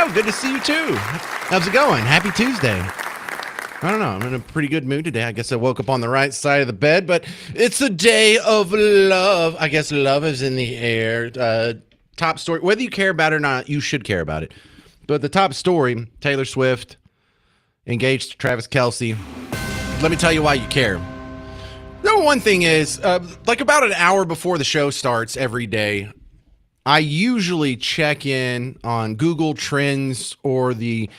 Hello, good to see you too. How's it going? Happy Tuesday. I don't know. I'm in a pretty good mood today. I guess I woke up on the right side of the bed, but it's a day of love. I guess love is in the air. Top story, whether you care about it or not, you should care about it. But the top story, Taylor Swift engaged to Travis Kelce. Let me tell you why you care. Number one thing is, like about an hour before the show starts every day, I usually check in on Google Trends or the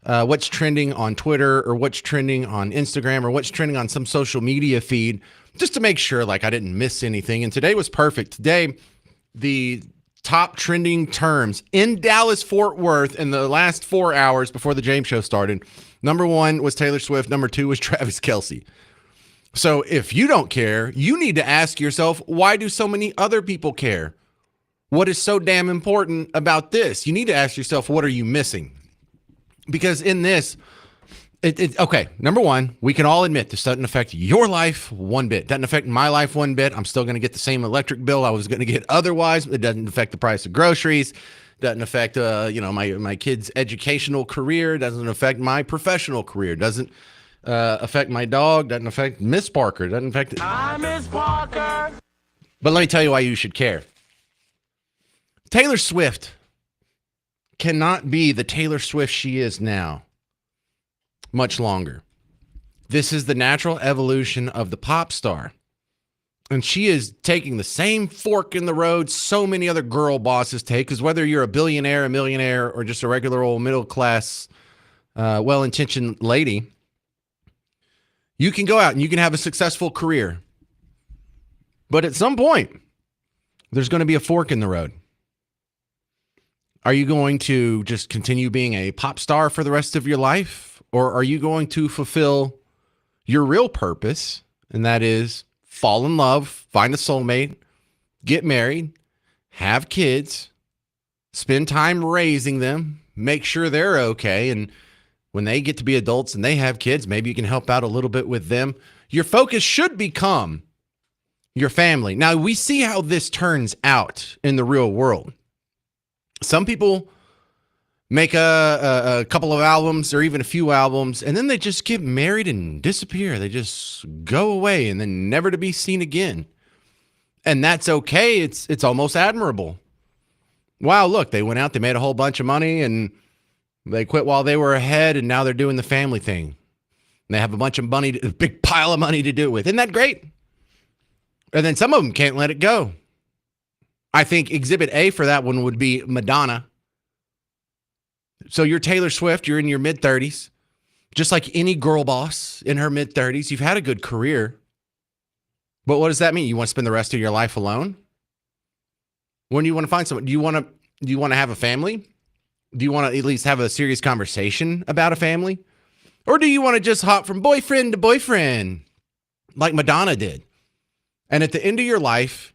what's trending on Twitter or what's trending on Instagram or what's trending on some social media feed just to make sure like I didn't miss anything. And today was perfect. Today, the top trending terms in Dallas-Fort Worth in the last 4 hours before the James Show started. Number one was Taylor Swift. Number two was Travis Kelce. So if you don't care, you need to ask yourself, why do so many other people care? What is so damn important about this? You need to ask yourself, what are you missing? Because in this, okay, number one, we can all admit this doesn't affect your life one bit. Doesn't affect my life one bit. I'm still going to get the same electric bill I was going to get otherwise. It doesn't affect the price of groceries. Doesn't affect, my kid's educational career. Doesn't affect my professional career. Doesn't affect my dog. Doesn't affect Miss Parker. Doesn't affect. Hi, Miss Parker. But let me tell you why you should care. Taylor Swift cannot be the Taylor Swift she is now much longer. This is the natural evolution of the pop star. And she is taking the same fork in the road so many other girl bosses take, because whether you're a billionaire, a millionaire, or just a regular old middle class, well-intentioned lady, you can go out and you can have a successful career. But at some point, there's going to be a fork in the road. Are you going to just continue being a pop star for the rest of your life? Or are you going to fulfill your real purpose? And that is fall in love, find a soulmate, get married, have kids, spend time raising them, make sure they're okay. And when they get to be adults and they have kids, maybe you can help out a little bit with them. Your focus should become your family. Now, we see how this turns out in the real world. Some people make a couple of albums or even a few albums, and then they just get married and disappear. They just go away and then never to be seen again. And that's okay. It's almost admirable. Wow, look, they went out, they made a whole bunch of money, and they quit while they were ahead, and now they're doing the family thing. And they have a bunch of money, a big pile of money to do it with. Isn't that great? And then some of them can't let it go. I think exhibit A for that one would be Madonna. So you're Taylor Swift, you're in your mid-30s. Just like any girl boss in her mid-30s, you've had a good career. But what does that mean? You want to spend the rest of your life alone? When do you want to find someone? Do you want to have a family? Do you want to at least have a serious conversation about a family? Or do you want to just hop from boyfriend to boyfriend like Madonna did? And at the end of your life,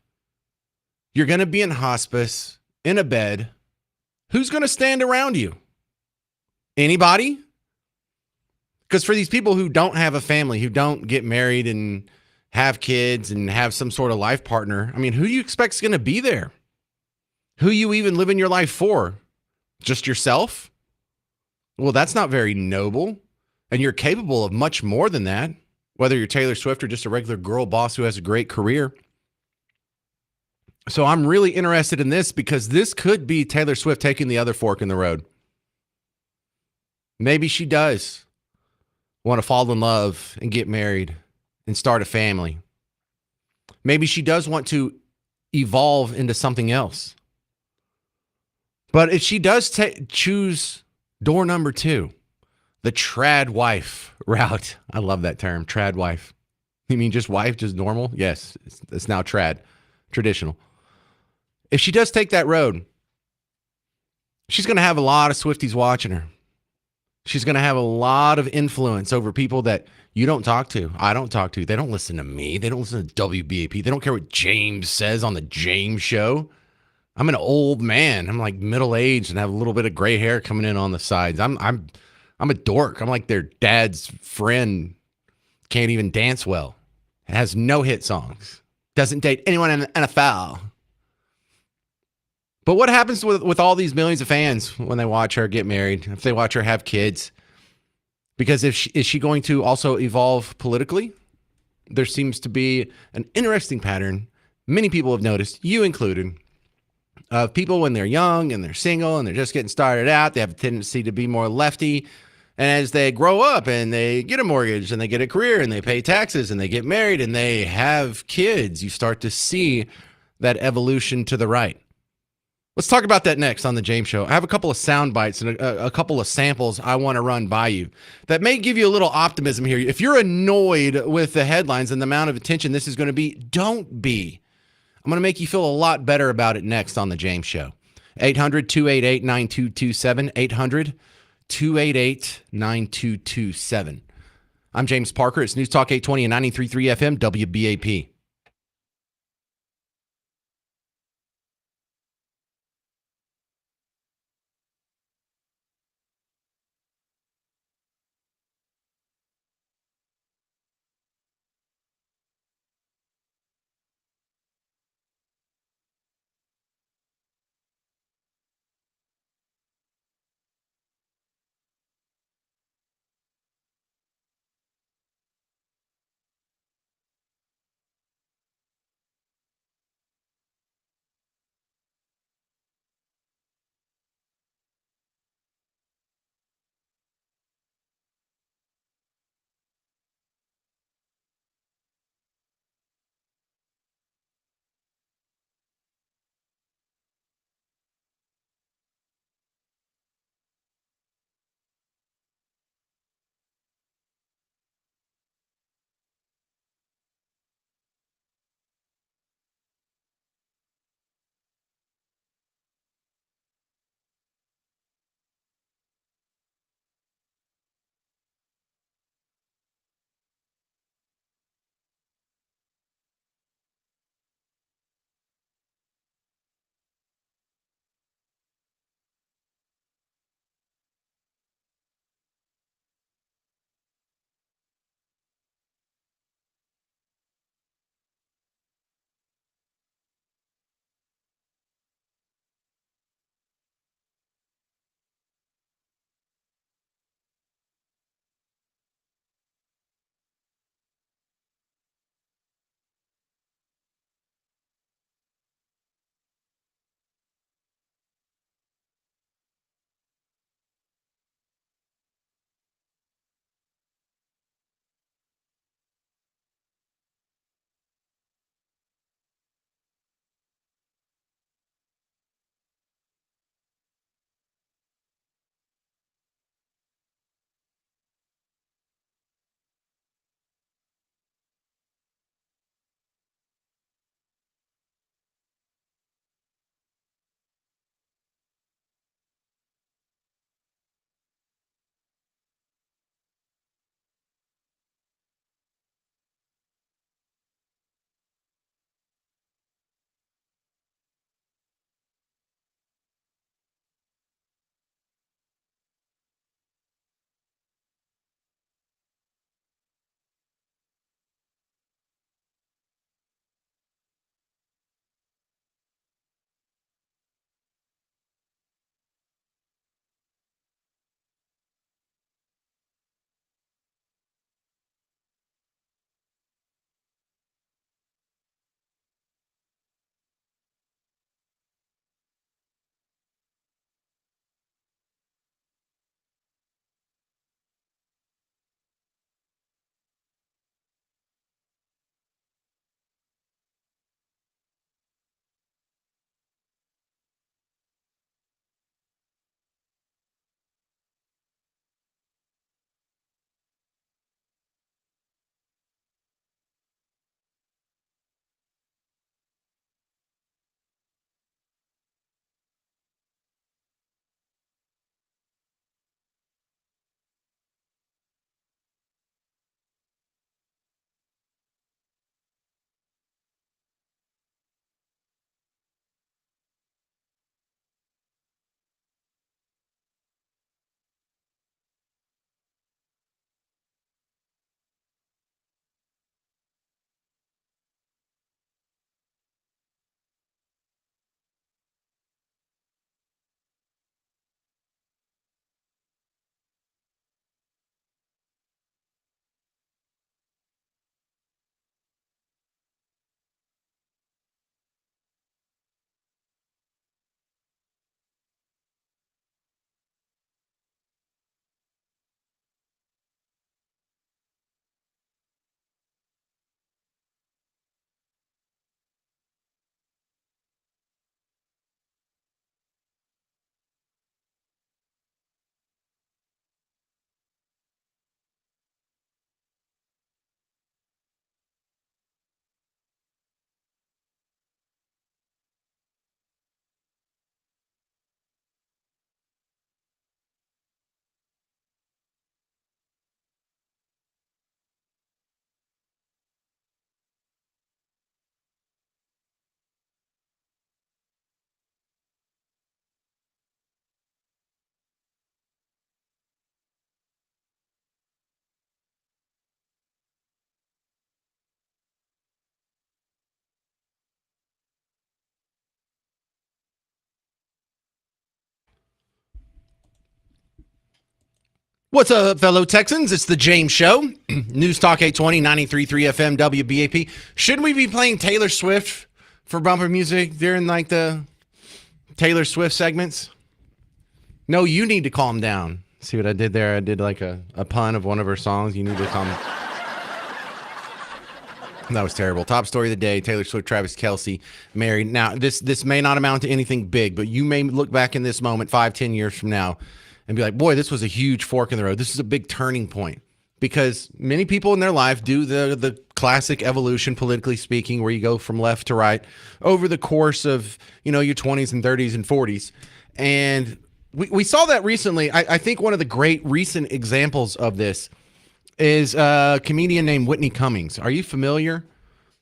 you're going to be in hospice, in a bed. Who's going to stand around you? Anybody? Because for these people who don't have a family, who don't get married and have kids and have some sort of life partner, I mean, who do you expect is going to be there? Who you even living your life for? Just yourself? Well, that's not very noble. And you're capable of much more than that, whether you're Taylor Swift or just a regular girl boss who has a great career. So I'm really interested in this because this could be Taylor Swift taking the other fork in the road. Maybe she does want to fall in love and get married and start a family. Maybe she does want to evolve into something else. But if she does choose door number two, the trad wife route. I love that term, trad wife. You mean just wife, just normal? Yes, it's now trad, traditional. If she does take that road, she's going to have a lot of Swifties watching her. She's going to have a lot of influence over people that you don't talk to. I don't talk to. They don't listen to me. They don't listen to WBAP. They don't care what James says on the James Show. I'm an old man. I'm like middle-aged and have a little bit of gray hair coming in on the sides. I'm a dork. I'm like their dad's friend. Can't even dance well. Has no hit songs. Doesn't date anyone in the NFL. But what happens with all these millions of fans when they watch her get married, if they watch her have kids? Because is she going to also evolve politically? There seems to be an interesting pattern. Many people have noticed, you included, of people when they're young and they're single and they're just getting started out, they have a tendency to be more lefty. And as they grow up and they get a mortgage and they get a career and they pay taxes and they get married and they have kids, you start to see that evolution to the right. Let's talk about that next on the James Show. I have a couple of sound bites and a couple of samples I want to run by you that may give you a little optimism here. If you're annoyed with the headlines and the amount of attention this is going to be, don't be. I'm going to make you feel a lot better about it next on the James Show. 800 288 9227. 800 288 9227. I'm James Parker. It's News Talk 820 and 93.3 FM, WBAP. What's up, fellow Texans? It's the James Show. News Talk 820, 93.3 FM, WBAP. Shouldn't we be playing Taylor Swift for bumper music during, like, the Taylor Swift segments? No, you need to calm down. See what I did there? I did, like, a pun of one of her songs. You need to calm. That was terrible. Top story of the day, Taylor Swift, Travis Kelce married. Now, this may not amount to anything big, but you may look back in this moment 5-10 years from now and be like, boy, this was a huge fork in the road. This is a big turning point, because many people in their life do the classic evolution, politically speaking, where you go from left to right over the course of, your 20s and 30s and 40s. And we saw that recently. I think one of the great recent examples of this is a comedian named Whitney Cummings. Are you familiar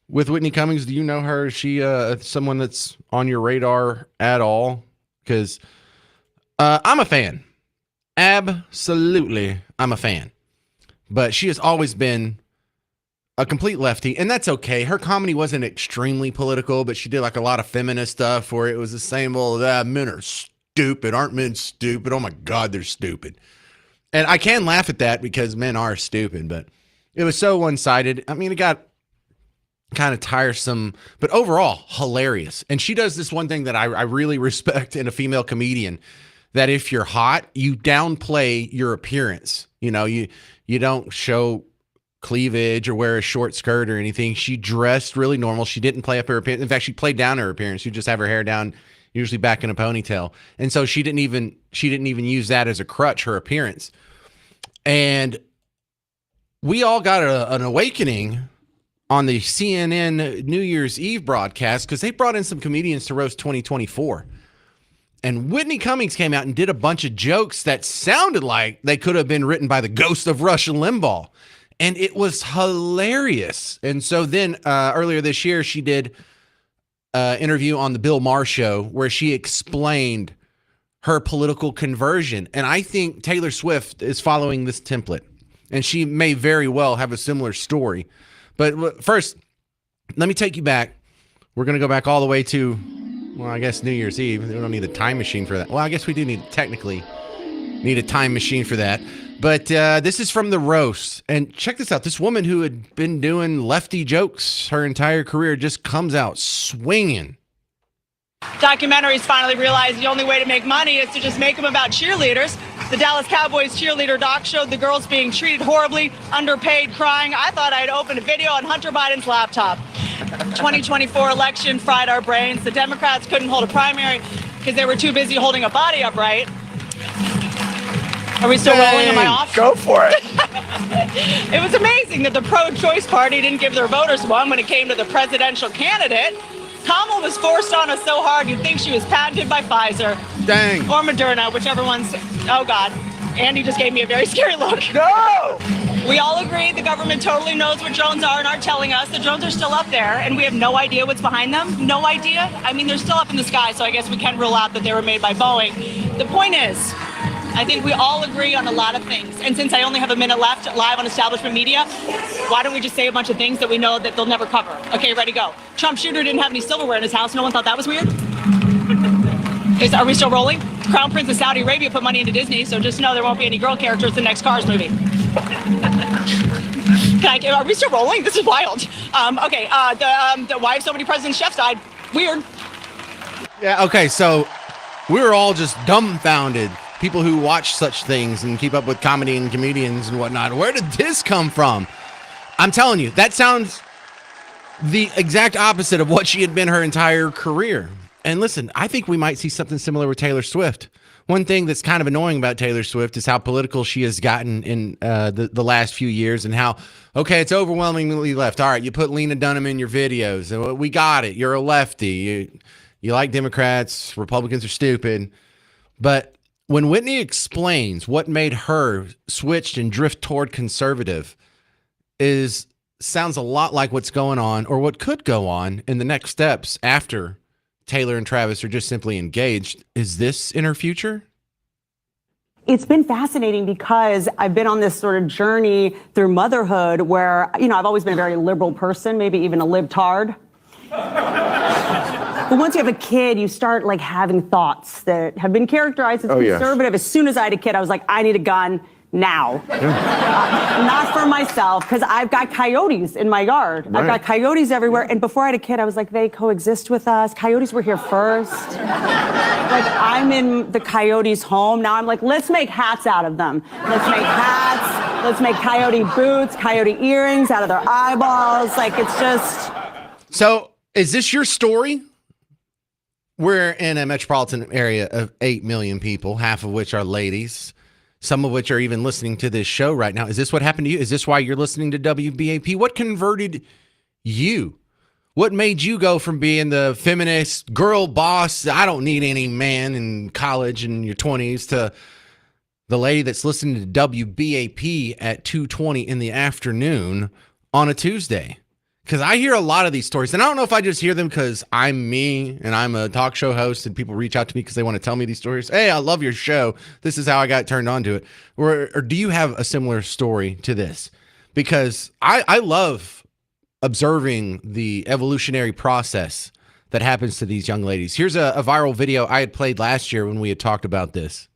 with Whitney Cummings? Do you know her? Is she someone that's on your radar at all? Because I'm a fan. Absolutely, I'm a fan. But she has always been a complete lefty, and that's okay. Her comedy wasn't extremely political, but she did like a lot of feminist stuff where it was the same old, men are stupid. Aren't men stupid? Oh my God, they're stupid. And I can laugh at that because men are stupid, but it was so one-sided. I mean, it got kind of tiresome, but overall hilarious. And she does this one thing that I really respect in a female comedian, that if you're hot, you downplay your appearance. You don't show cleavage or wear a short skirt or anything. She dressed really normal. She didn't play up her appearance. In fact, she played down her appearance. You just have her hair down, usually back in a ponytail. And so she didn't even use that as a crutch, her appearance. And we all got an awakening on the CNN New Year's Eve broadcast because they brought in some comedians to roast 2024. And Whitney Cummings came out and did a bunch of jokes that sounded like they could have been written by the ghost of Rush Limbaugh. And it was hilarious. And so then earlier this year, she did an interview on the Bill Maher show where she explained her political conversion. And I think Taylor Swift is following this template. And she may very well have a similar story. But first, let me take you back. We're going to go back all the way to, well, I guess New Year's Eve. We don't need a time machine for that. Well, I guess we do technically need a time machine for that. But this is from the roast. And check this out. This woman who had been doing lefty jokes her entire career just comes out swinging. Documentaries finally realized the only way to make money is to just make them about cheerleaders. The Dallas Cowboys cheerleader doc showed the girls being treated horribly, underpaid, crying. I thought I'd open a video on Hunter Biden's laptop. 2024 election fried our brains. The Democrats couldn't hold a primary because they were too busy holding a body upright. Are we still rolling? Am I off? Go for it. It was amazing that the pro-choice party didn't give their voters one when it came to the presidential candidate. Kamala was forced on us so hard you'd think she was patented by Pfizer. Dang. Or Moderna, whichever one's... Oh, God. Andy just gave me a very scary look. No! We all agree the government totally knows what drones are and aren't telling us. The drones are still up there, and we have no idea what's behind them. No idea. I mean, they're still up in the sky, so I guess we can rule out that they were made by Boeing. The point is, I think we all agree on a lot of things. And since I only have a minute left live on Establishment Media, why don't we just say a bunch of things that we know that they'll never cover? Okay, ready, go. Trump Jr. didn't have any silverware in his house. No one thought that was weird? Are we still rolling? Crown Prince of Saudi Arabia put money into Disney, so just know there won't be any girl characters in the next Cars movie. Are we still rolling? This is wild. Why have so many presidents' chefs died? Weird. Yeah, okay, so we were all just dumbfounded. People who watch such things and keep up with comedy and comedians and whatnot. Where did this come from? I'm telling you, that sounds the exact opposite of what she had been her entire career. And listen, I think we might see something similar with Taylor Swift. One thing that's kind of annoying about Taylor Swift is how political she has gotten in the last few years, and how, okay, it's overwhelmingly left. All right, you put Lena Dunham in your videos. We got it. You're a lefty. You like Democrats. Republicans are stupid. But when Whitney explains what made her switch and drift toward conservative, sounds a lot like what's going on, or what could go on in the next steps after Taylor and Travis are just simply engaged. Is this in her future? It's been fascinating because I've been on this sort of journey through motherhood where, I've always been a very liberal person, maybe even a libtard. But once you have a kid, you start having thoughts that have been characterized as conservative. Yeah. As soon as I had a kid, I was like, I need a gun. now. Not for myself, because I've got coyotes in my yard. I've got coyotes everywhere. And before I had a kid, I was like, they coexist with us. Coyotes were here first. Like, I'm in the coyotes' home. Now I'm like, let's make hats out of them. Let's make hats. Let's make coyote boots, coyote earrings out of their eyeballs. Like, it's just. So, is this your story? We're in a metropolitan area of 8 million people, half of which are ladies, some of which are even listening to this show right now. Is this what happened to you? Is this why you're listening to WBAP? What converted you? What made you go from being the feminist girl boss, I don't need any man in college in your 20s, to the lady that's listening to WBAP at 2:20 in the afternoon on a Tuesday? Because I hear a lot of these stories, and I don't know if I just hear them because I'm me and I'm a talk show host and people reach out to me because they want to tell me these stories. Hey, I love your show. This is how I got turned on to it. Or do you have a similar story to this? Because I love observing the evolutionary process that happens to these young ladies. Here's a viral video I had played last year when we had talked about this.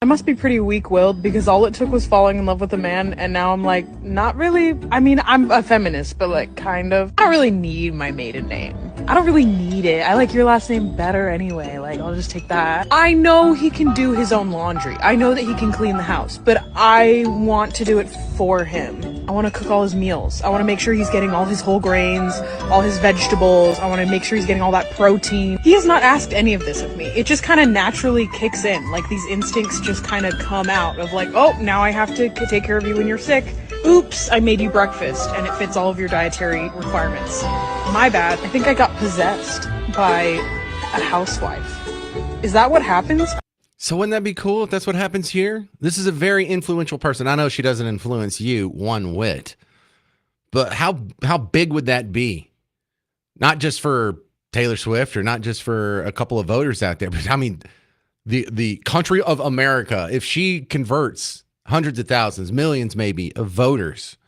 I must be pretty weak-willed because all it took was falling in love with a man, and now I'm like, not really. I mean, I'm a feminist, but like, kind of. I don't really need my maiden name. I don't really need it. I like your last name better anyway. Like, I'll just take that. I know he can do his own laundry. I know that he can clean the house, but I want to do it for him. I want to cook all his meals. I want to make sure he's getting all his whole grains, all his vegetables. I want to make sure he's getting all that protein. He has not asked any of this of me. It just kind of naturally kicks in. Like, these instincts just kind of come out of like, oh, now I have to take care of you when you're sick. Oops, I made you breakfast and it fits all of your dietary requirements. My bad. I think I got possessed by a housewife. Is that what happens? So wouldn't that be cool if that's what happens here? This is a very influential person. I know she doesn't influence you one whit, but how big would that be? Not just for Taylor Swift or not just for a couple of voters out there, but I mean, the country of America, if she converts hundreds of thousands, millions maybe of voters,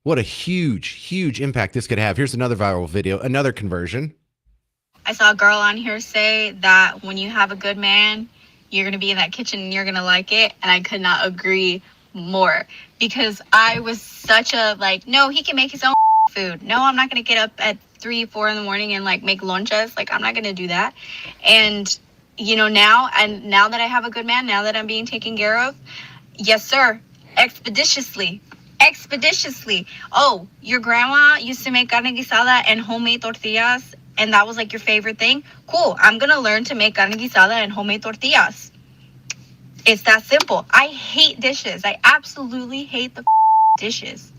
what a huge impact this could have. Here's another viral video, another conversion. I saw a girl on here say that when you have a good man, you're going to be in that kitchen and you're going to like it. And I could not agree more because I was such a like, no, he can make his own food. No, I'm not going to get up at 3-4 in the morning and like make lunches. Like, I'm not going to do that. And you know, now that I have a good man, now that I'm being taken care of, yes, sir, expeditiously. Oh, your grandma used to make carne guisada and homemade tortillas, and that was like your favorite thing? Cool, I'm going to learn to make carne guisada and homemade tortillas. It's that simple. I hate dishes. I absolutely hate the dishes.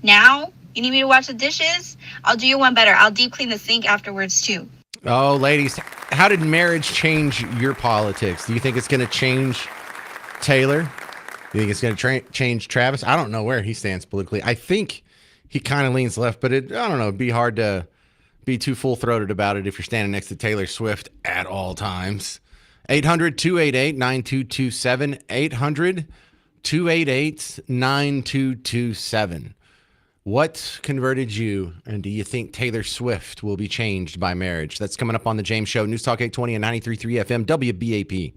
Now, you need me to wash the dishes? I'll do you one better. I'll deep clean the sink afterwards, too. Oh, ladies, how did marriage change your politics? Do you think it's going to change Taylor? Do you think it's going to change Travis? I don't know where he stands politically. I think he kind of leans left, but I don't know. It'd be hard to be too full-throated about it if you're standing next to Taylor Swift at all times. 800-288-9227. 800-288-9227. What converted you, and do you think Taylor Swift will be changed by marriage? That's coming up on the James Show. News Talk 820 and 93.3 FM, WBAP.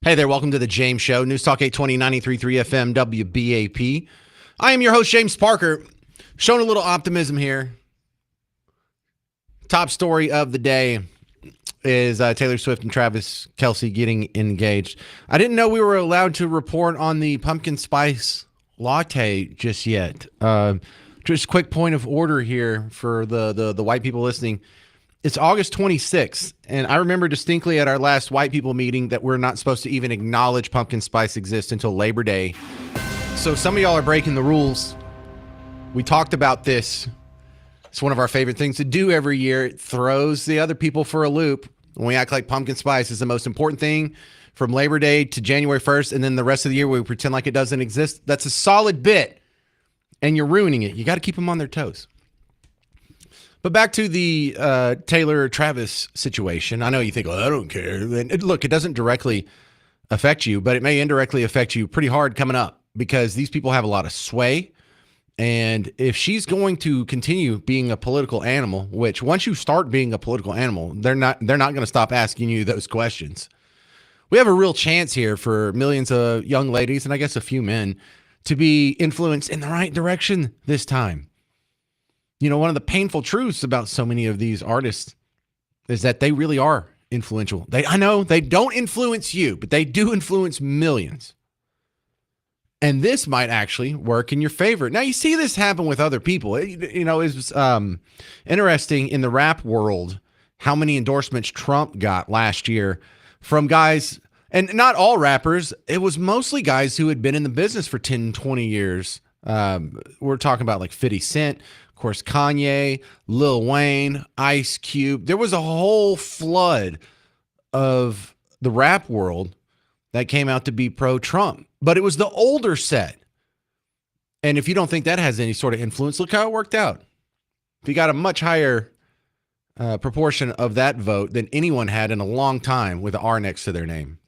Hey there, welcome to the James Show, News Talk 820, 93.3 FM, WBAP. I am your host, James Parker, showing a little optimism here. Top story of the day is Taylor Swift and Travis Kelce getting engaged. I didn't know we were allowed to report on the pumpkin spice latte just yet. Just quick point of order here for the white people listening. It's August 26th, and I remember distinctly at our last white people meeting that we're not supposed to even acknowledge pumpkin spice exists until Labor Day. So some of y'all are breaking the rules. We talked about this. It's one of our favorite things to do every year. It throws the other people for a loop when we act like pumpkin spice is the most important thing from Labor Day to January 1st, and then the rest of the year we pretend like it doesn't exist. That's a solid bit, and you're ruining it. You got to keep them on their toes. But back to the Taylor-Travis situation. I know you think, well, I don't care. And look, it doesn't directly affect you, but it may indirectly affect you pretty hard coming up because these people have a lot of sway. And if she's going to continue being a political animal, which once you start being a political animal, they're not going to stop asking you those questions. We have a real chance here for millions of young ladies, and I guess a few men, to be influenced in the right direction this time. You know, one of the painful truths about so many of these artists is that they really are influential. I know they don't influence you, but they do influence millions. And this might actually work in your favor. Now, you see this happen with other people. It's interesting in the rap world how many endorsements Trump got last year from guys, and not all rappers. It was mostly guys who had been in the business for 10, 20 years. We're talking about like 50 Cent, of course, Kanye, Lil Wayne, Ice Cube. There was a whole flood of the rap world that came out to be pro-Trump. But it was the older set. And if you don't think that has any sort of influence, look how it worked out. If you got a much higher proportion of that vote than anyone had in a long time with an R next to their name.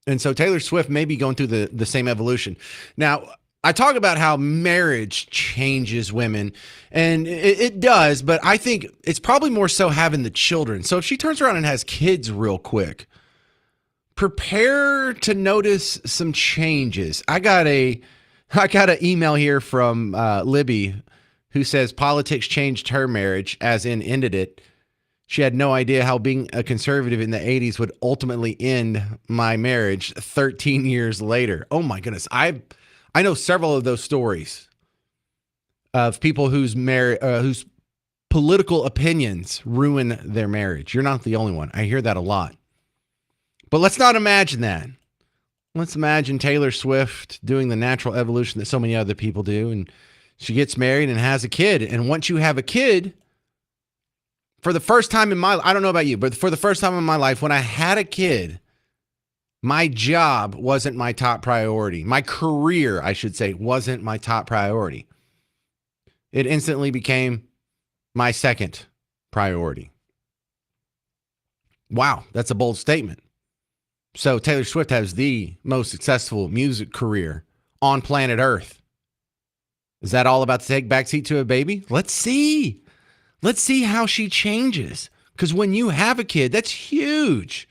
And so Taylor Swift may be going through the same evolution. Now, I talk about how marriage changes women, and it does, but I think it's probably more so having the children. So if she turns around and has kids real quick, prepare to notice some changes. I got an email here from Libby who says politics changed her marriage, as in ended it. She had no idea how being a conservative in the 80s would ultimately end my marriage 13 years later. Oh my goodness. I know several of those stories of people whose political opinions ruin their marriage. You're not the only one. I hear that a lot. But let's not imagine that. Let's imagine Taylor Swift doing the natural evolution that so many other people do. And she gets married and has a kid. And once you have a kid, for the first time in my life, I don't know about you, but for the first time in my life, when I had a kid, my job wasn't my top priority. My career, I should say, wasn't my top priority. It instantly became my second priority. Wow, that's a bold statement. So Taylor Swift has the most successful music career on planet Earth. Is that all about to take backseat to a baby? Let's see. Let's see how she changes. Because when you have a kid, that's huge.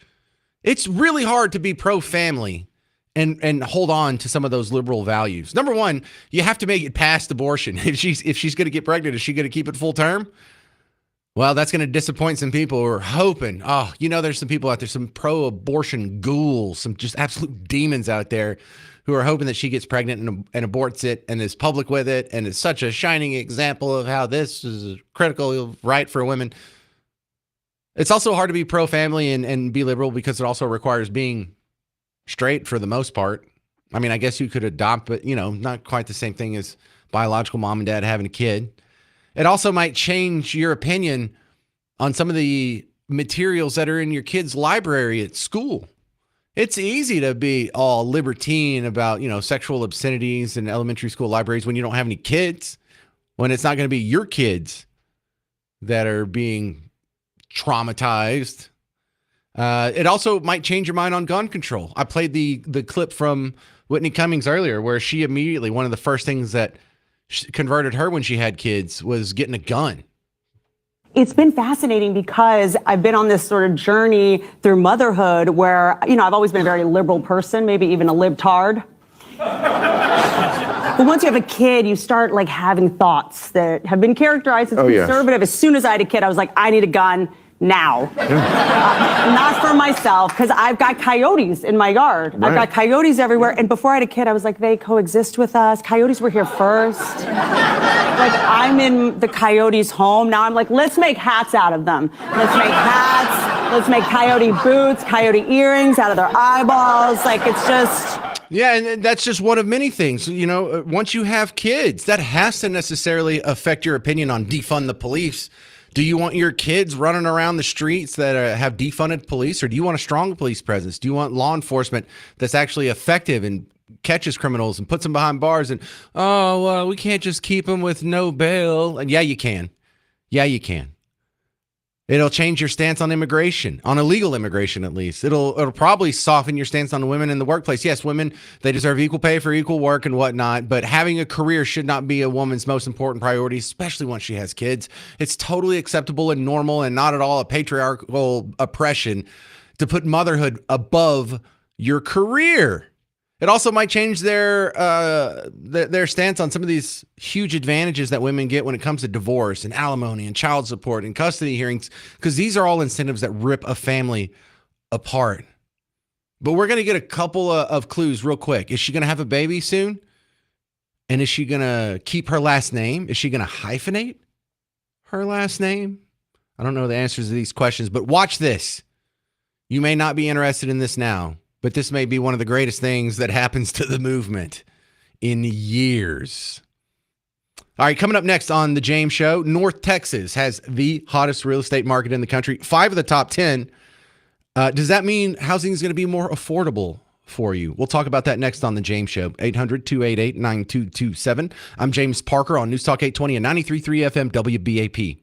It's really hard to be pro-family and hold on to some of those liberal values. Number one, you have to make it past abortion. If she's going to get pregnant, is she going to keep it full term? Well, that's going to disappoint some people who are hoping. Oh, there's some people out there, some pro-abortion ghouls, some just absolute demons out there who are hoping that she gets pregnant and aborts it and is public with it and is such a shining example of how this is a critical right for women. It's also hard to be pro-family and be liberal because it also requires being straight for the most part. I mean, I guess you could adopt, but, not quite the same thing as biological mom and dad having a kid. It also might change your opinion on some of the materials that are in your kid's library at school. It's easy to be all libertine about, sexual obscenities in elementary school libraries when you don't have any kids, when it's not going to be your kids that are being traumatized. It also might change your mind on gun control. I played the clip from Whitney Cummings earlier where she immediately, one of the first things that converted her when she had kids was getting a gun. It's been fascinating because I've been on this sort of journey through motherhood where, I've always been a very liberal person, maybe even a libtard. But once you have a kid, you start like having thoughts that have been characterized as conservative. Yes. As soon as I had a kid, I was like, I need a gun now. Not for myself, because I've got coyotes in my yard. Right. I've got coyotes everywhere. And before I had a kid, I was like, they coexist with us. Coyotes were here first. Like, I'm in the coyotes' home. Now I'm like, let's make hats out of them. Let's make hats. Let's make coyote boots, coyote earrings out of their eyeballs. Like, it's just... Yeah, and that's just one of many things. Once you have kids, that has to necessarily affect your opinion on defund the police. Do you want your kids running around the streets that have defunded police, or do you want a strong police presence? Do you want law enforcement that's actually effective and catches criminals and puts them behind bars? And, we can't just keep them with no bail. And yeah, you can. Yeah, you can. It'll change your stance on immigration, on illegal immigration at least. It'll probably soften your stance on women in the workplace. Yes, women, they deserve equal pay for equal work and whatnot, but having a career should not be a woman's most important priority, especially once she has kids. It's totally acceptable and normal and not at all a patriarchal oppression to put motherhood above your career. It also might change their stance on some of these huge advantages that women get when it comes to divorce and alimony and child support and custody hearings, because these are all incentives that rip a family apart. But we're going to get a couple of clues real quick. Is she going to have a baby soon? And is she going to keep her last name? Is she going to hyphenate her last name? I don't know the answers to these questions, but watch this. You may not be interested in this now, but this may be one of the greatest things that happens to the movement in years. All right, coming up next on The James Show, North Texas has the hottest real estate market in the country. 5 of the top 10. Does that mean housing is going to be more affordable for you? We'll talk about that next on The James Show. 800-288-9227. I'm James Parker on News Talk 820 and 93.3 FM WBAP.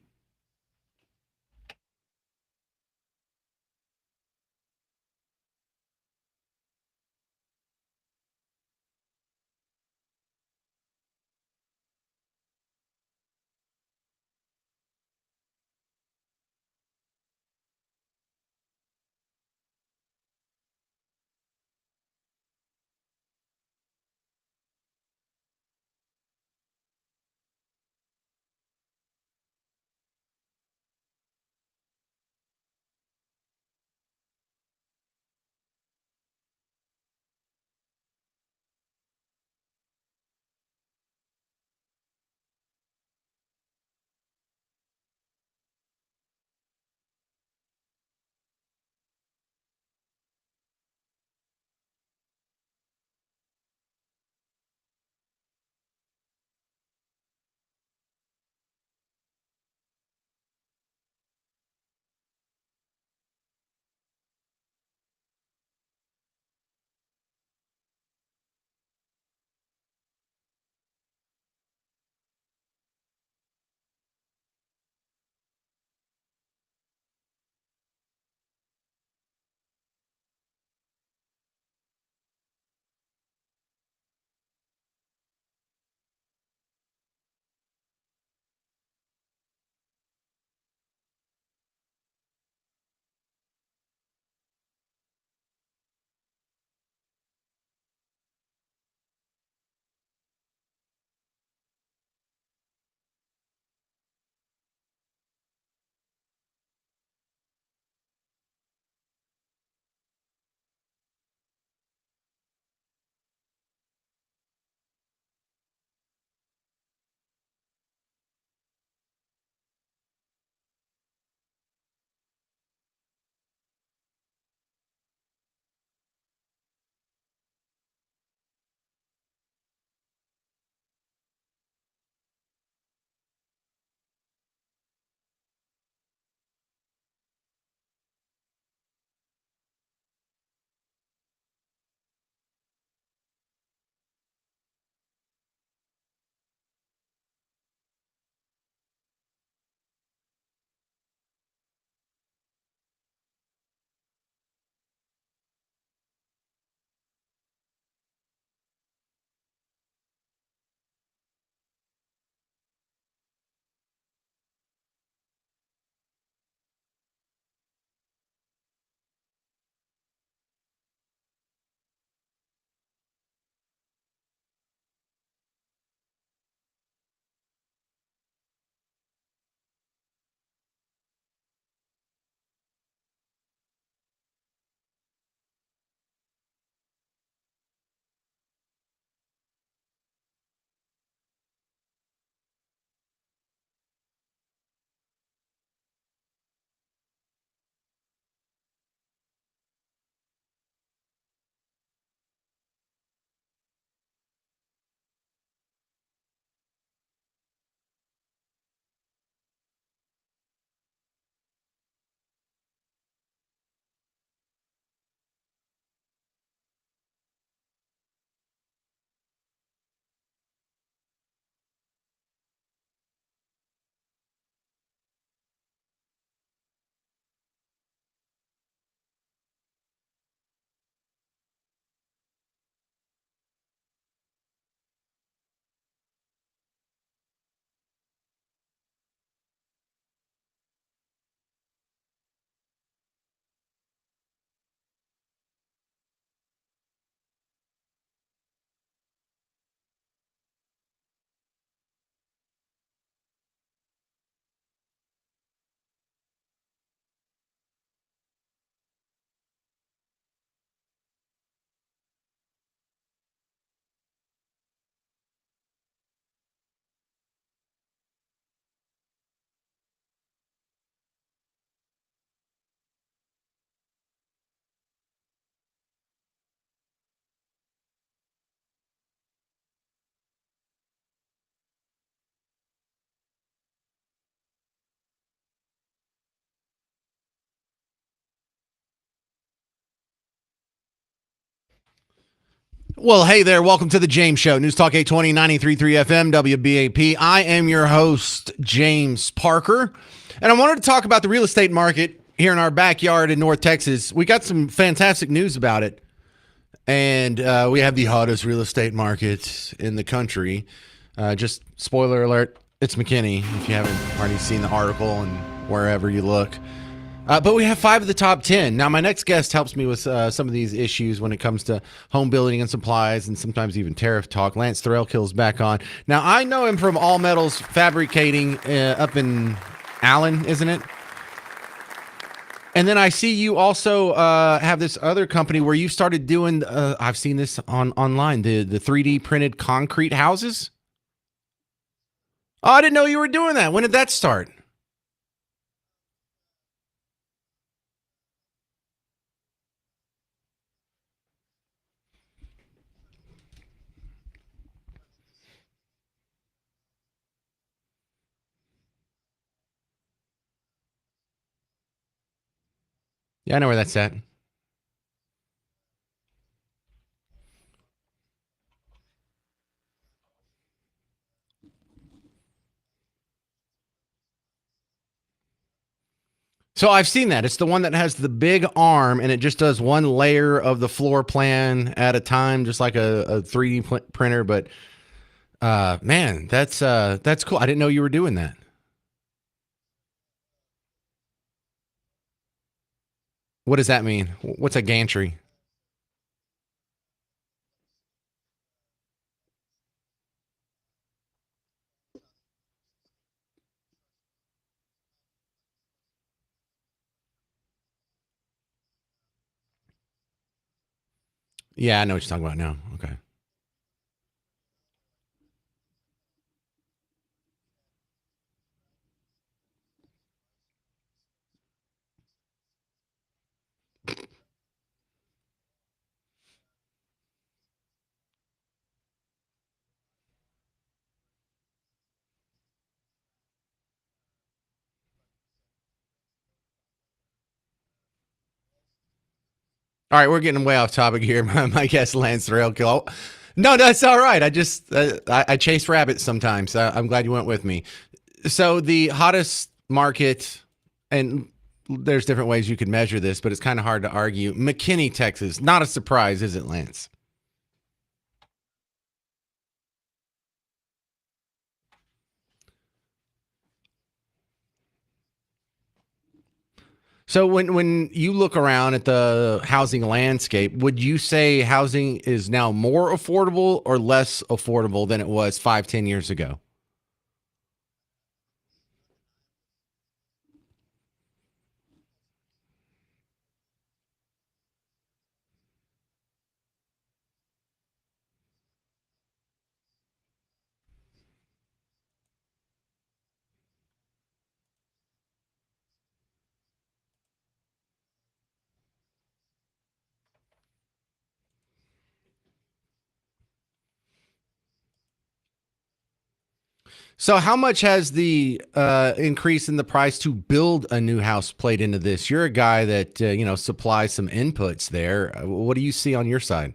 Well, hey there. Welcome to the James Show. News Talk 820, 93.3 FM, WBAP. I am your host, James Parker. And I wanted to talk about the real estate market here in our backyard in North Texas. We got some fantastic news about it. And we have the hottest real estate market in the country. Just spoiler alert, it's McKinney, if you haven't already seen the article and wherever you look. But we have 5 of the top 10. Now, my next guest helps me with some of these issues when it comes to home building and supplies and sometimes even tariff talk. Lance Thorelkill's back on. Now, I know him from All Metals Fabricating up in Allen, isn't it? And then I see you also have this other company where you started doing, I've seen this online, the 3D printed concrete houses. Oh, I didn't know you were doing that. When did that start? Yeah, I know where that's at. So I've seen that. It's the one that has the big arm and it just does one layer of the floor plan at a time, just like a 3D printer. But man, that's cool. I didn't know you were doing that. What does that mean? What's a gantry? Yeah, I know what you're talking about now. Okay. All right, we're getting way off topic here. My guest, Lance Thorelkill. No, that's all right. I just I chase rabbits sometimes. I'm glad you went with me. So the hottest market, and there's different ways you could measure this, but it's kind of hard to argue. McKinney, Texas. Not a surprise, is it, Lance? So when you look around at the housing landscape, would you say housing is now more affordable or less affordable than it was 5, 10 years ago? So how much has the increase in the price to build a new house played into this? You're a guy that supplies some inputs there. What do you see on your side?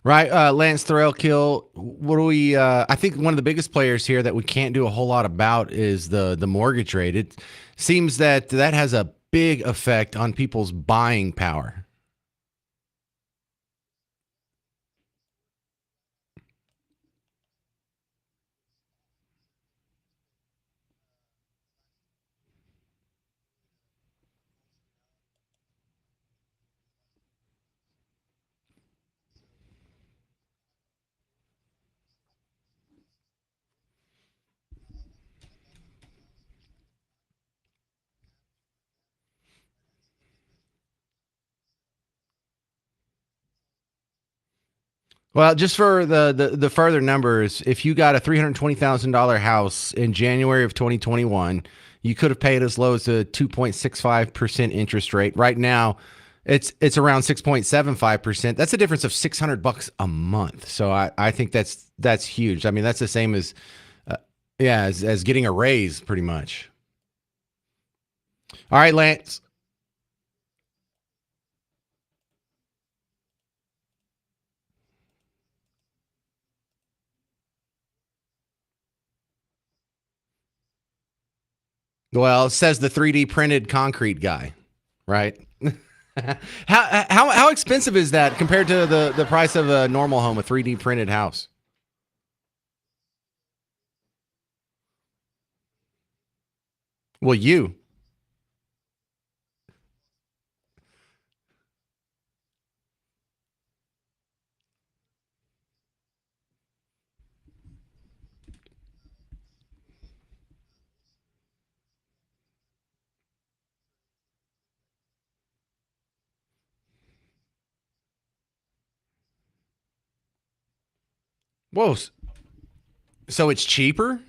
Right, Lance Thorelkill. What do we? I think one of the biggest players here that we can't do a whole lot about is the mortgage rate. It seems that has a big effect on people's buying power. Well, just for the further numbers, if you got a $320,000 house in January of 2021, you could have paid as low as a 2.65% interest rate. Right now, it's around 6.75%. That's a difference of $600 a month. So I think that's huge. I mean, that's the same as yeah, as getting a raise pretty much. All right, Lance. Well, says the 3D printed concrete guy, right? How expensive is that compared to the price of a normal home, a 3D printed house? Well, you. Whoa. So it's cheaper?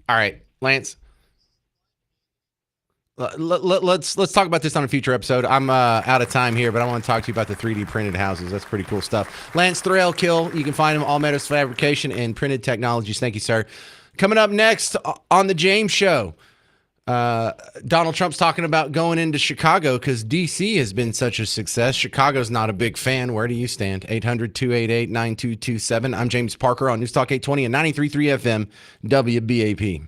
All right, Lance. Let's talk about this on a future episode. I'm out of time here, but I want to talk to you about the 3D printed houses. That's pretty cool stuff. Lance Thrill Kill. You can find him all Meadows Fabrication and Printed Technologies. Thank you, sir. Coming up next on the James Show. Donald Trump's talking about going into Chicago because D.C. has been such a success. Chicago's not a big fan. Where do you stand? 800-288-9227. I'm James Parker on News Talk 820 and 93.3 FM WBAP.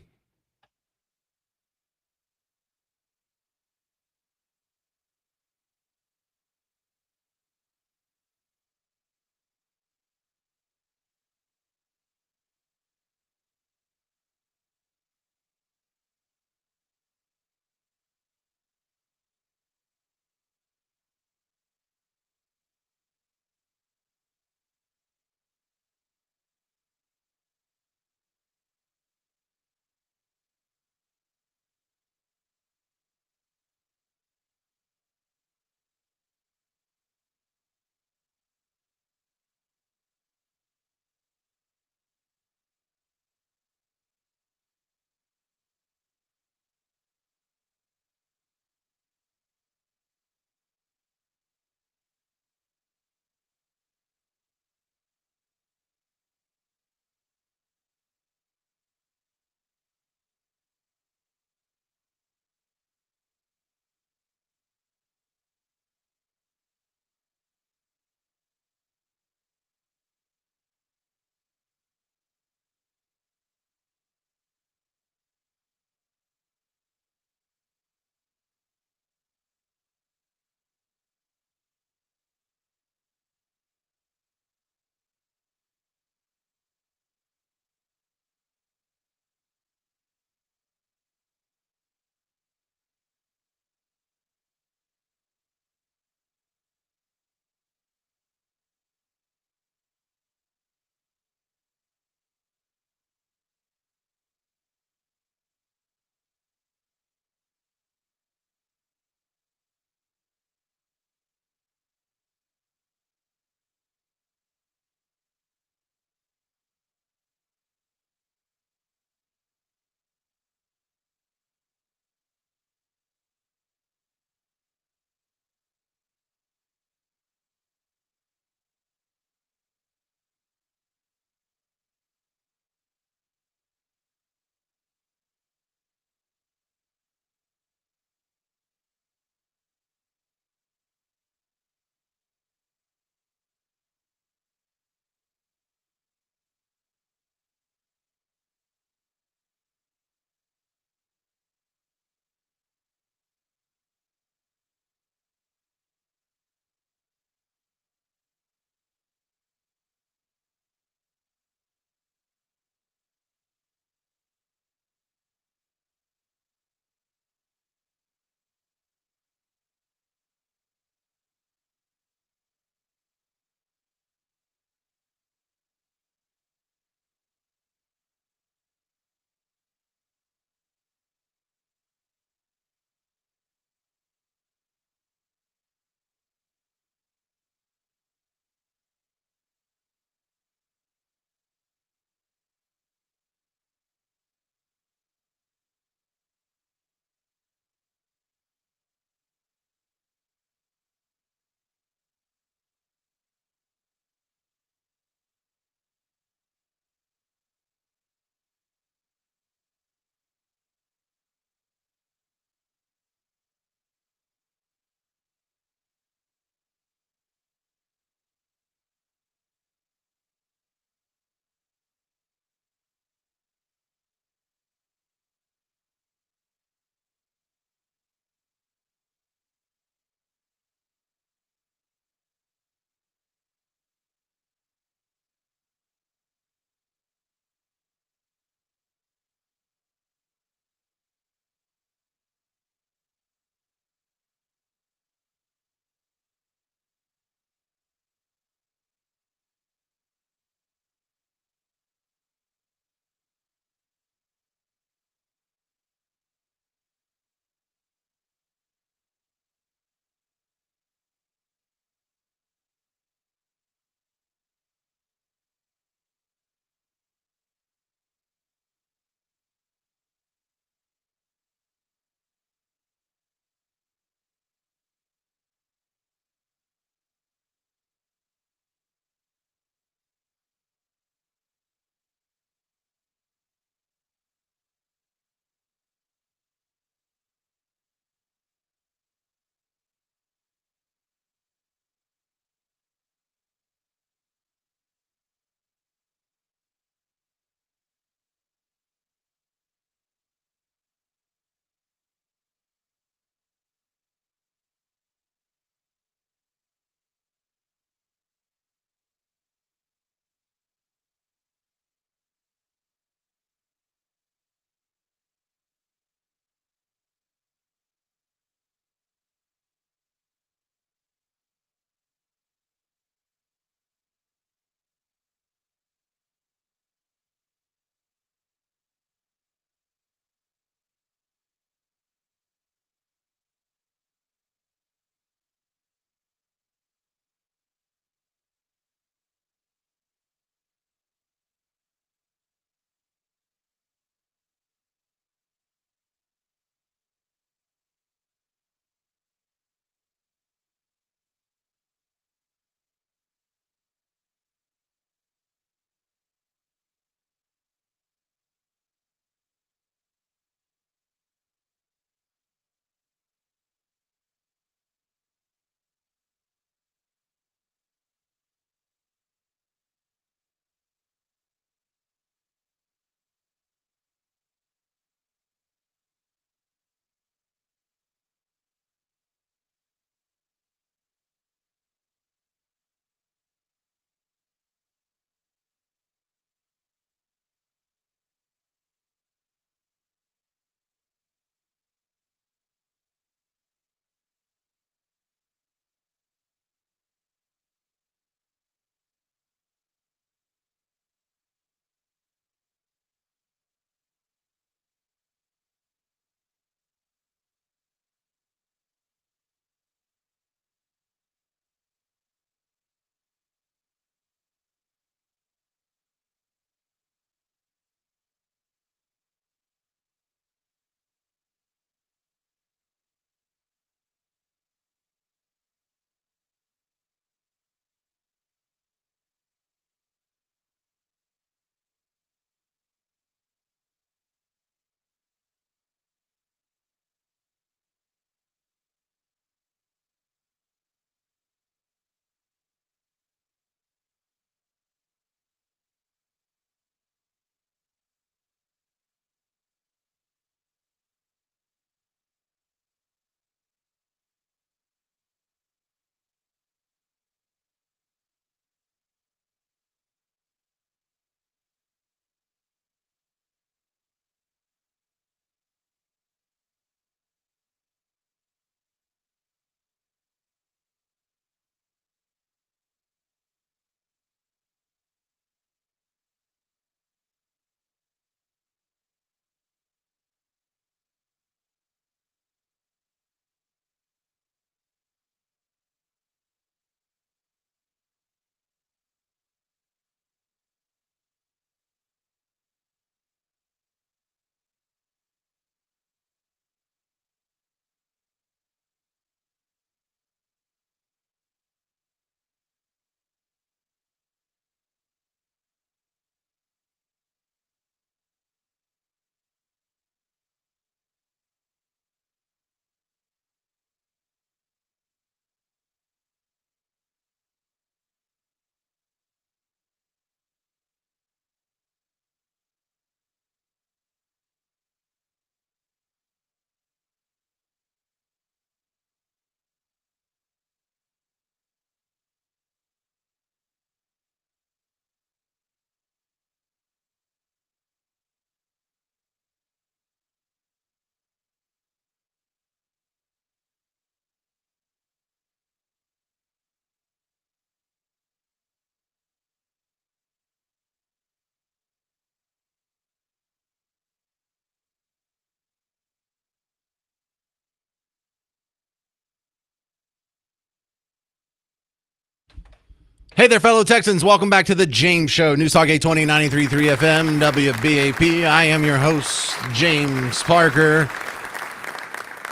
Hey there, fellow Texans. Welcome back to the James Show. News Talk 820 93.3 FM, WBAP. I am your host, James Parker.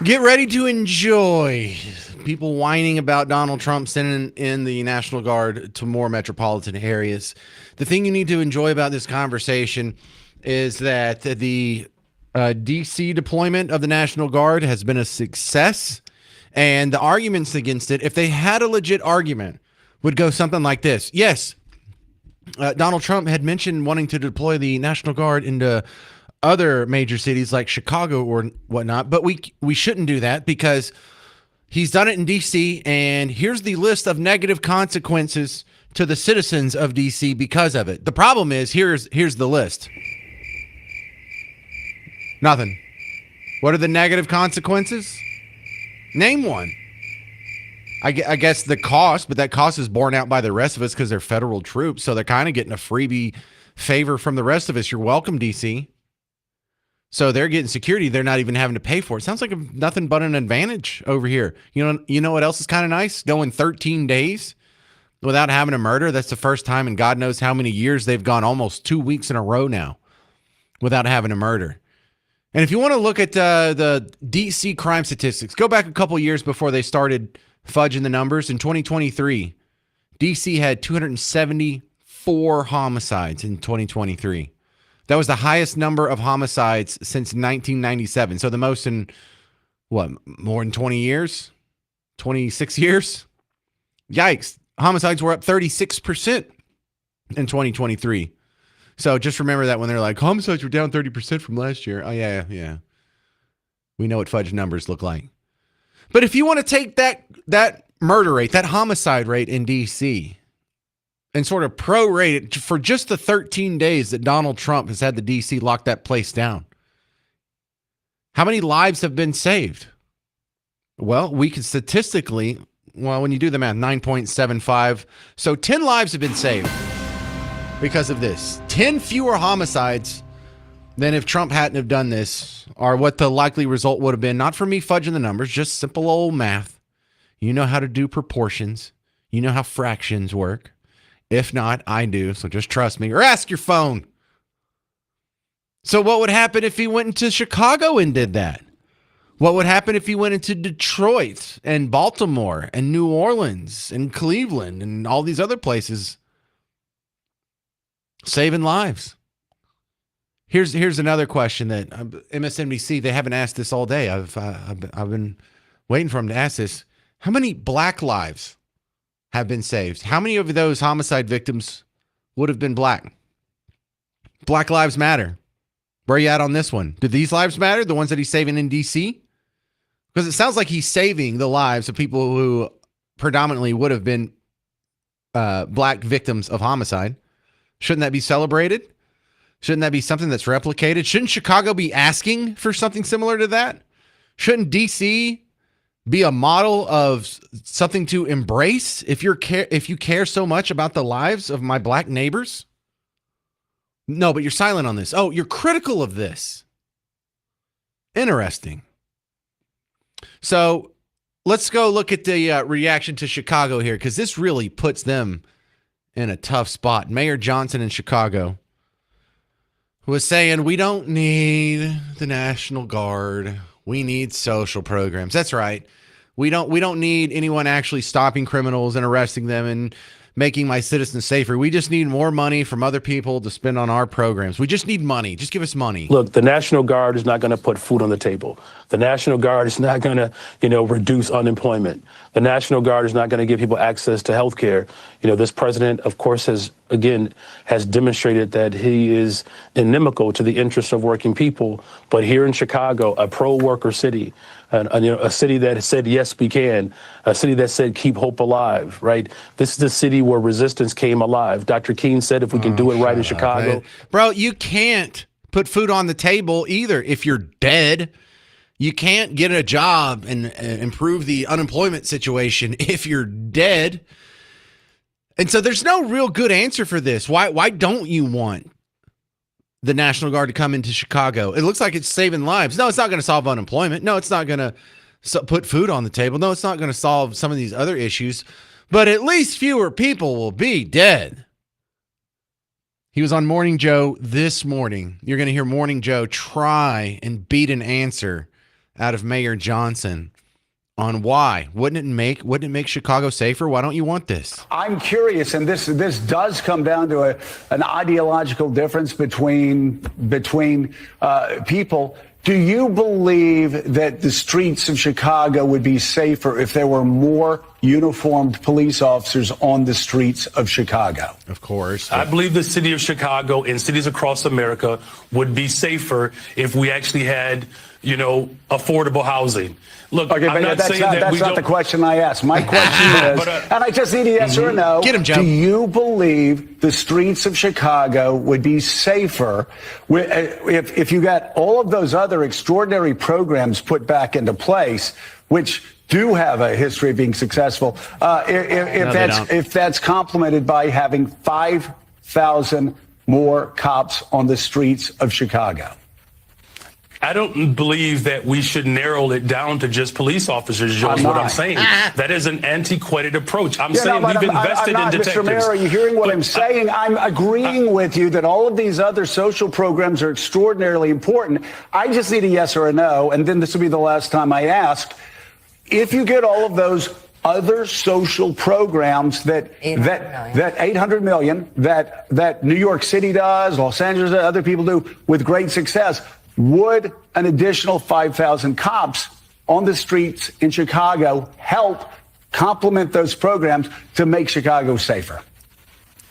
Get ready to enjoy people whining about Donald Trump sending in the National Guard to more metropolitan areas. The thing you need to enjoy about this conversation is that the D.C. deployment of the National Guard has been a success, and the arguments against it, if they had a legit argument, would go something like this. Yes, Donald Trump had mentioned wanting to deploy the National Guard into other major cities like Chicago or whatnot, but we shouldn't do that because he's done it in D.C., and here's the list of negative consequences to the citizens of D.C. because of it. The problem is, here's the list. Nothing. What are the negative consequences? Name one. I guess the cost, but that cost is borne out by the rest of us because they're federal troops, so they're kind of getting a freebie favor from the rest of us. You're welcome, D.C. So they're getting security they're not even having to pay for. It sounds like nothing but an advantage over here. You know what else is kind of nice? Going 13 days without having a murder. That's the first time in God knows how many years they've gone almost 2 weeks in a row now without having a murder. And if you want to look at the D.C. crime statistics, go back a couple years before they started fudging the numbers. In 2023, D.C. had 274 homicides in 2023. That was the highest number of homicides since 1997. So the most in, what, more than 20 years? 26 years? Yikes. Homicides were up 36% in 2023. So just remember that when they're like, homicides were down 30% from last year. Oh, yeah. We know what fudge numbers look like. But if you want to take that murder rate, that homicide rate in D.C., and sort of prorate it for just the 13 days that Donald Trump has had the D.C. lock that place down, how many lives have been saved? Well, we can statistically, when you do the math, 9.75. So 10 lives have been saved because of this. 10 fewer homicides than if Trump hadn't have done this, are what the likely result would have been. Not for me fudging the numbers, just simple old math. You know how to do proportions. You know how fractions work. If not, I do, so just trust me or ask your phone. So what would happen if he went into Chicago and did that? What would happen if he went into Detroit and Baltimore and New Orleans and Cleveland and all these other places? Saving lives. Here's another question that MSNBC, they haven't asked this all day. I've been waiting for them to ask this. How many black lives have been saved? How many of those homicide victims would have been black? Black lives matter. Where are you at on this one? Do these lives matter? The ones that he's saving in D.C.? Because it sounds like he's saving the lives of people who predominantly would have been black victims of homicide. Shouldn't that be celebrated? Shouldn't that be something that's replicated? Shouldn't Chicago be asking for something similar to that? Shouldn't D.C. be a model of something to embrace if you care so much about the lives of my black neighbors? No, but you're silent on this. Oh, you're critical of this. Interesting. So let's go look at the reaction to Chicago here, because this really puts them in a tough spot. Mayor Johnson in Chicago was saying, we don't need the National Guard. We need social programs. That's right. We don't need anyone actually stopping criminals and arresting them and making my citizens safer. We just need more money from other people to spend on our programs. We just need money. Just give us money. Look, the National Guard is not going to put food on the table. The National Guard is not going to, reduce unemployment. The National Guard is not going to give people access to health care. This president, of course, has demonstrated that he is inimical to the interests of working people. But here in Chicago, a pro-worker city, a city that said, yes, we can, a city that said, keep hope alive, right? This is the city where resistance came alive. Dr. King said, if we can do it right in Chicago. Bro, you can't put food on the table either if you're dead. You can't get a job and improve the unemployment situation if you're dead. And so there's no real good answer for this. Why don't you want the National Guard to come into Chicago? It looks like it's saving lives. No, it's not going to solve unemployment. No, it's not going to put food on the table. No, it's not going to solve some of these other issues. but at least fewer people will be dead. He was on Morning Joe this morning. You're going to hear Morning Joe try and beat an answer out of Mayor Johnson on why. Wouldn't it make Chicago safer? Why don't you want this? I'm curious, and this does come down to an ideological difference between people. Do you believe that the streets of Chicago would be safer if there were more uniformed police officers on the streets of Chicago? Of course. I believe the city of Chicago and cities across America would be safer if we actually had, affordable housing. Look, okay, I'm but that's not the question I asked. My question is, and I just need a yes or a no. Get him, Joe. Do you believe the streets of Chicago would be safer if you got all of those other extraordinary programs put back into place, which do have a history of being successful, if that's complemented by having 5,000 more cops on the streets of Chicago? I don't believe that we should narrow it down to just police officers, Joe, is what I'm saying. That is an antiquated approach. I'm saying we've invested in detectives. Mr. Mayor, are you hearing what I'm saying? I'm agreeing with you that all of these other social programs are extraordinarily important. I just need a yes or a no, and then this will be the last time I ask. If you get all of those other social programs that 800 million that New York City does, Los Angeles, other people do with great success, would an additional 5,000 cops on the streets in Chicago help complement those programs to make Chicago safer?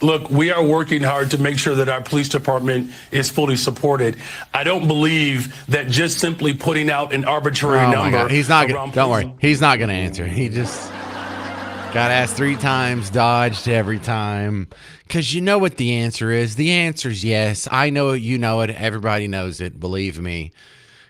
Look, we are working hard to make sure that our police department is fully supported. I don't believe that just simply putting out an arbitrary number. God. He's not gonna, don't worry. He's not going to answer. He just got asked 3 times, dodged every time. Because you know what the answer is. The answer is yes. I know it. You know it. Everybody knows it. Believe me.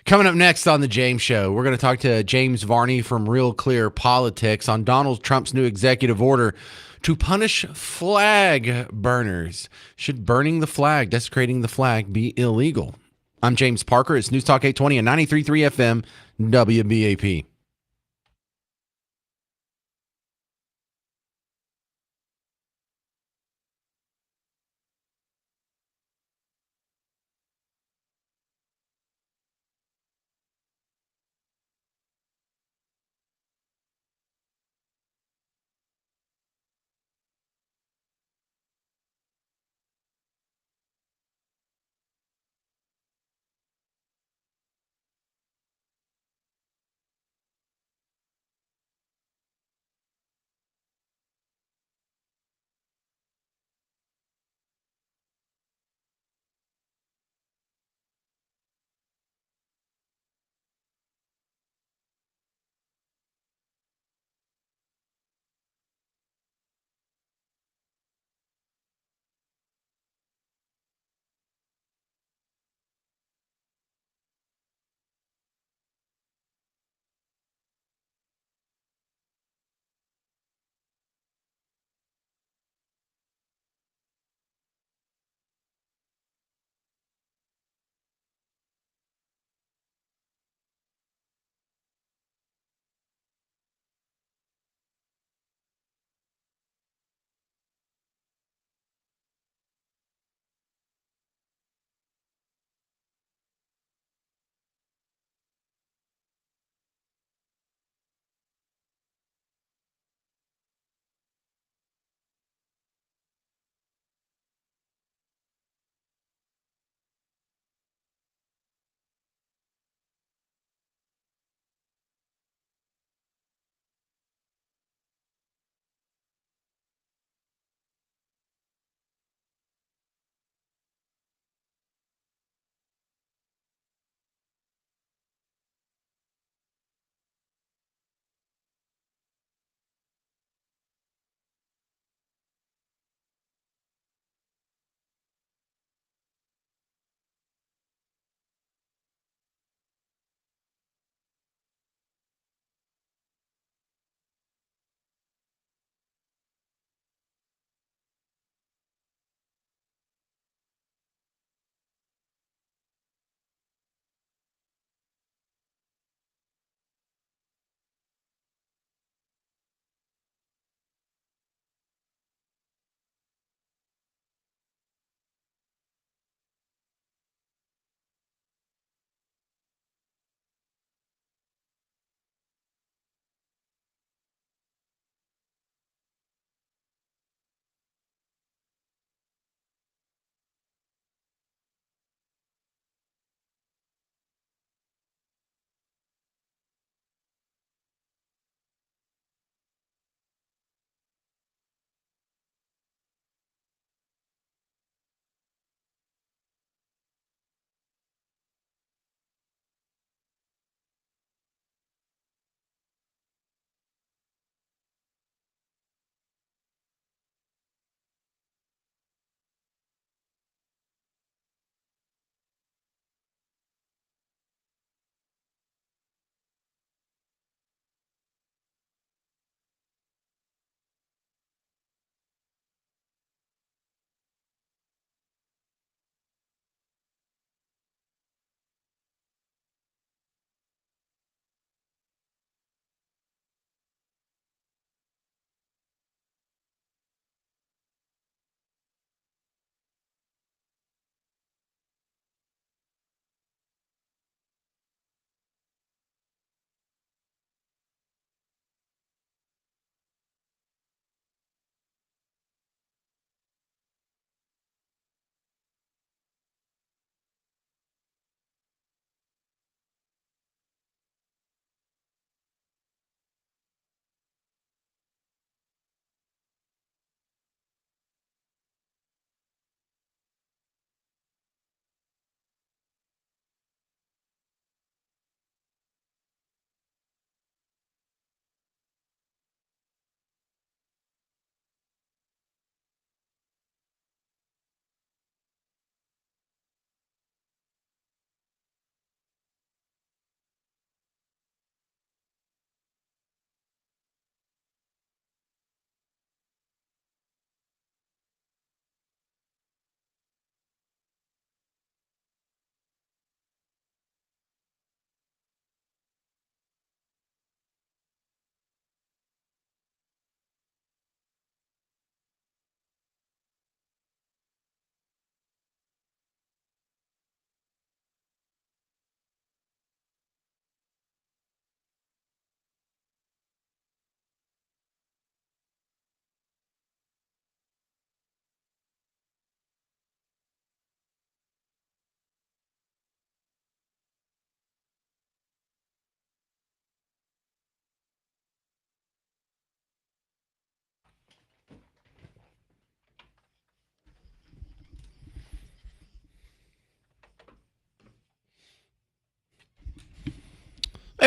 Coming up next on The James Show, we're going to talk to James Varney from Real Clear Politics on Donald Trump's new executive order to punish flag burners. Should burning the flag, desecrating the flag, be illegal? I'm James Parker. It's News Talk 820 and 93.3 FM WBAP.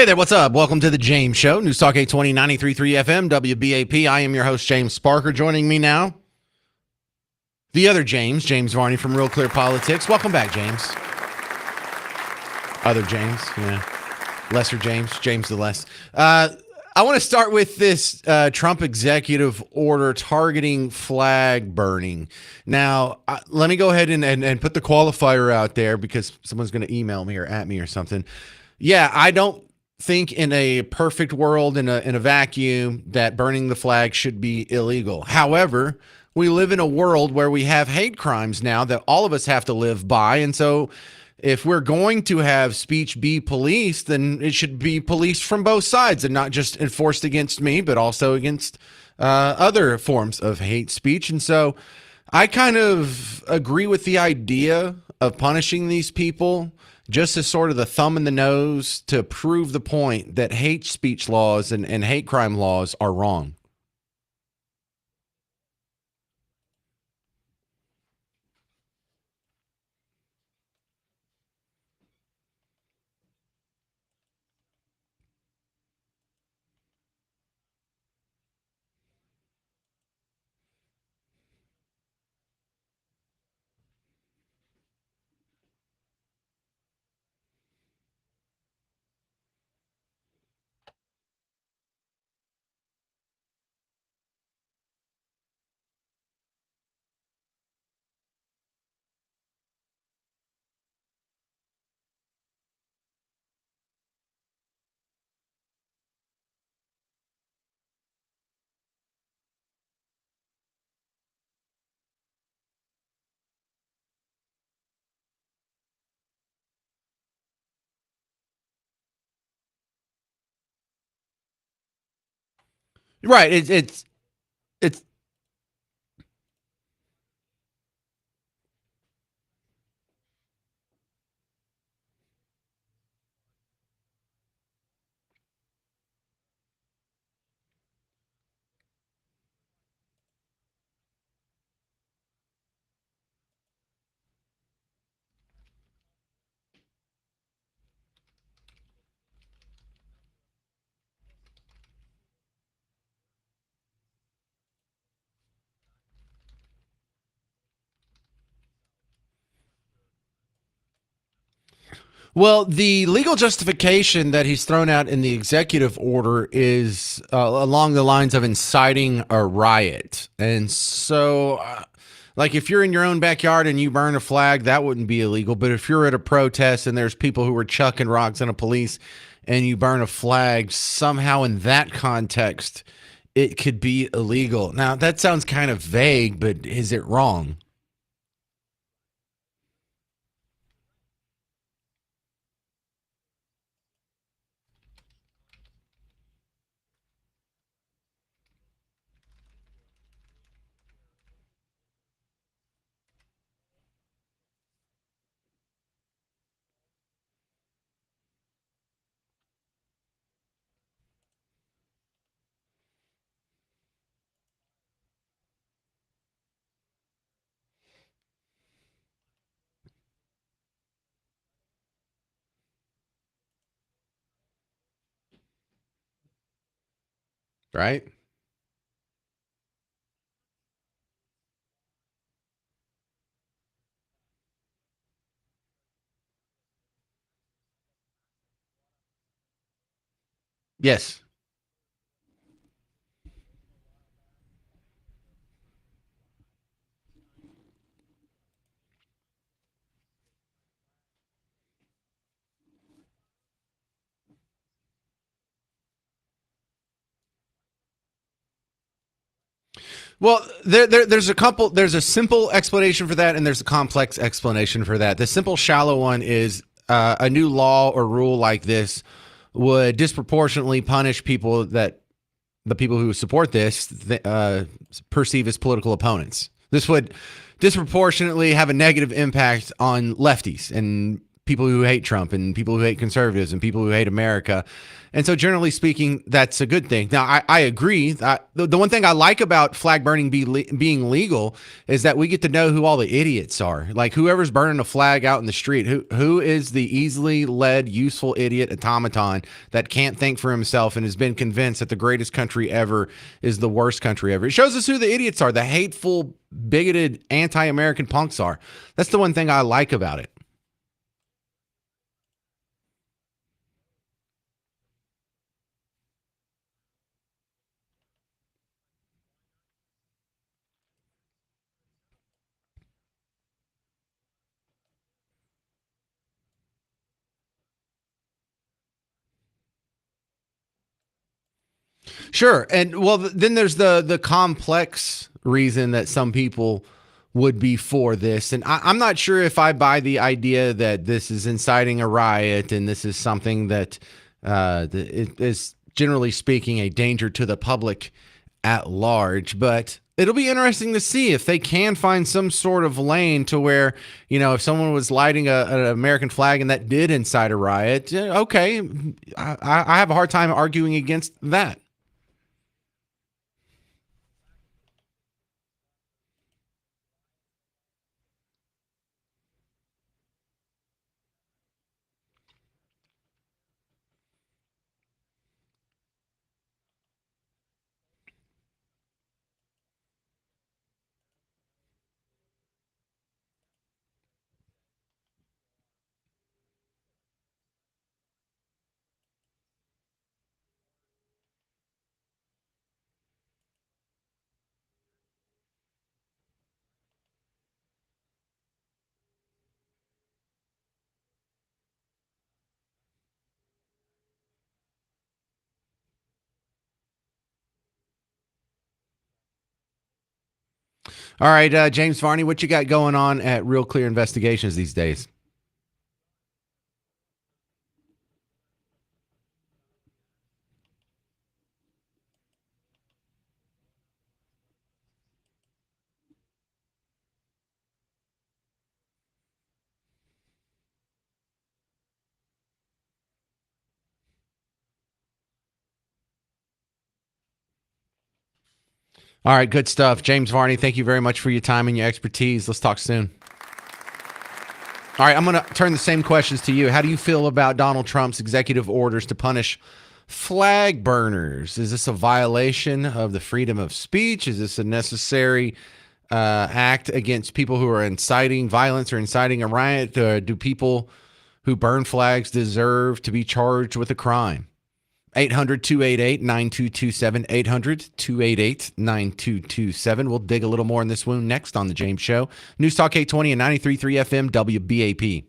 Hey there, what's up? Welcome to the James Show, News Talk 820 93.3 FM, WBAP. I am your host, James Sparker. Joining me now, the other James Varney from Real Clear Politics. Welcome back, James. Other James, yeah. Lesser James the less. I want to start with this Trump executive order targeting flag burning. Now, let me go ahead and put the qualifier out there because someone's going to email me or at me or something. Yeah, I don't think in a perfect world, in a vacuum, that burning the flag should be illegal. However, we live in a world where we have hate crimes now that all of us have to live by. And so if we're going to have speech be policed, then it should be policed from both sides and not just enforced against me, but also against other forms of hate speech. And so I kind of agree with the idea of punishing these people just as sort of the thumb in the nose to prove the point that hate speech laws and hate crime laws are wrong. Right. It's Well, the legal justification that he's thrown out in the executive order is along the lines of inciting a riot. And so, like, if you're in your own backyard and you burn a flag, that wouldn't be illegal. But if you're at a protest and there's people who are chucking rocks at a police and you burn a flag, somehow in that context, it could be illegal. Now, that sounds kind of vague, but is it wrong? Right? Yes. Well, there's a couple. There's a simple explanation for that, and there's a complex explanation for that. The simple, shallow one is a new law or rule like this would disproportionately punish people that the people who support this perceive as political opponents. This would disproportionately have a negative impact on lefties and people who hate Trump and people who hate conservatives and people who hate America. And so, generally speaking, that's a good thing. Now, I agree. The one thing I like about flag burning being legal is that we get to know who all the idiots are. Like whoever's burning a flag out in the street, who is the easily led, useful idiot automaton that can't think for himself and has been convinced that the greatest country ever is the worst country ever. It shows us who the idiots are, the hateful, bigoted, anti-American punks are. That's the one thing I like about it. Sure. And well, then there's the complex reason that some people would be for this. And I'm not sure if I buy the idea that this is inciting a riot and this is something that is, generally speaking, a danger to the public at large. But it'll be interesting to see if they can find some sort of lane to where, if someone was lighting an American flag and that did incite a riot, okay, I have a hard time arguing against that. All right, James Varney, what you got going on at Real Clear Investigations these days? All right, good stuff. James Varney, thank you very much for your time and your expertise. Let's talk soon. All right, I'm going to turn the same questions to you. How do you feel about Donald Trump's executive orders to punish flag burners? Is this a violation of the freedom of speech? Is this a necessary act against people who are inciting violence or inciting a riot? Do people who burn flags deserve to be charged with a crime? 800-288-9227, 800-288-9227. We'll dig a little more in this wound next on The James Show. News Talk 820 and 93.3 FM WBAP.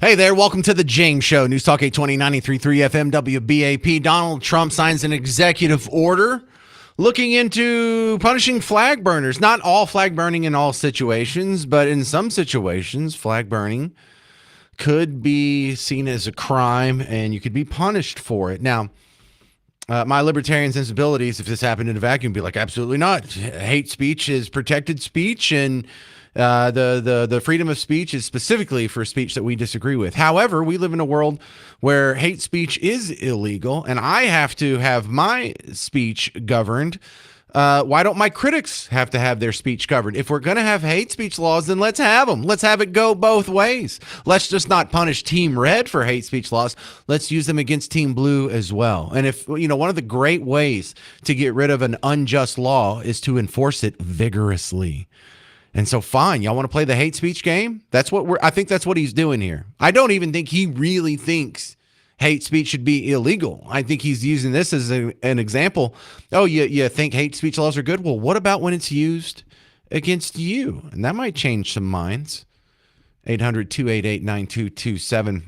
Hey there, welcome to the James Show. News Talk 820 93.3 FM WBAP. Donald Trump signs an executive order looking into punishing flag burners. Not all flag burning in all situations, but in some situations, flag burning could be seen as a crime and you could be punished for it. Now, my libertarian sensibilities, if this happened in a vacuum, be like, absolutely not. Hate speech is protected speech, and the freedom of speech is specifically for speech that we disagree with. However, we live in a world where hate speech is illegal, and I have to have my speech governed. Why don't my critics have to have their speech governed? If we're going to have hate speech laws, then let's have them. Let's have it go both ways. Let's just not punish Team Red for hate speech laws. Let's use them against Team Blue as well. And if, one of the great ways to get rid of an unjust law is to enforce it vigorously. And so, fine, y'all want to play the hate speech game? I think that's what he's doing here. I don't even think he really thinks hate speech should be illegal. I think he's using this as an example. Oh, you think hate speech laws are good? Well, what about when it's used against you? And that might change some minds. 800-288-9227.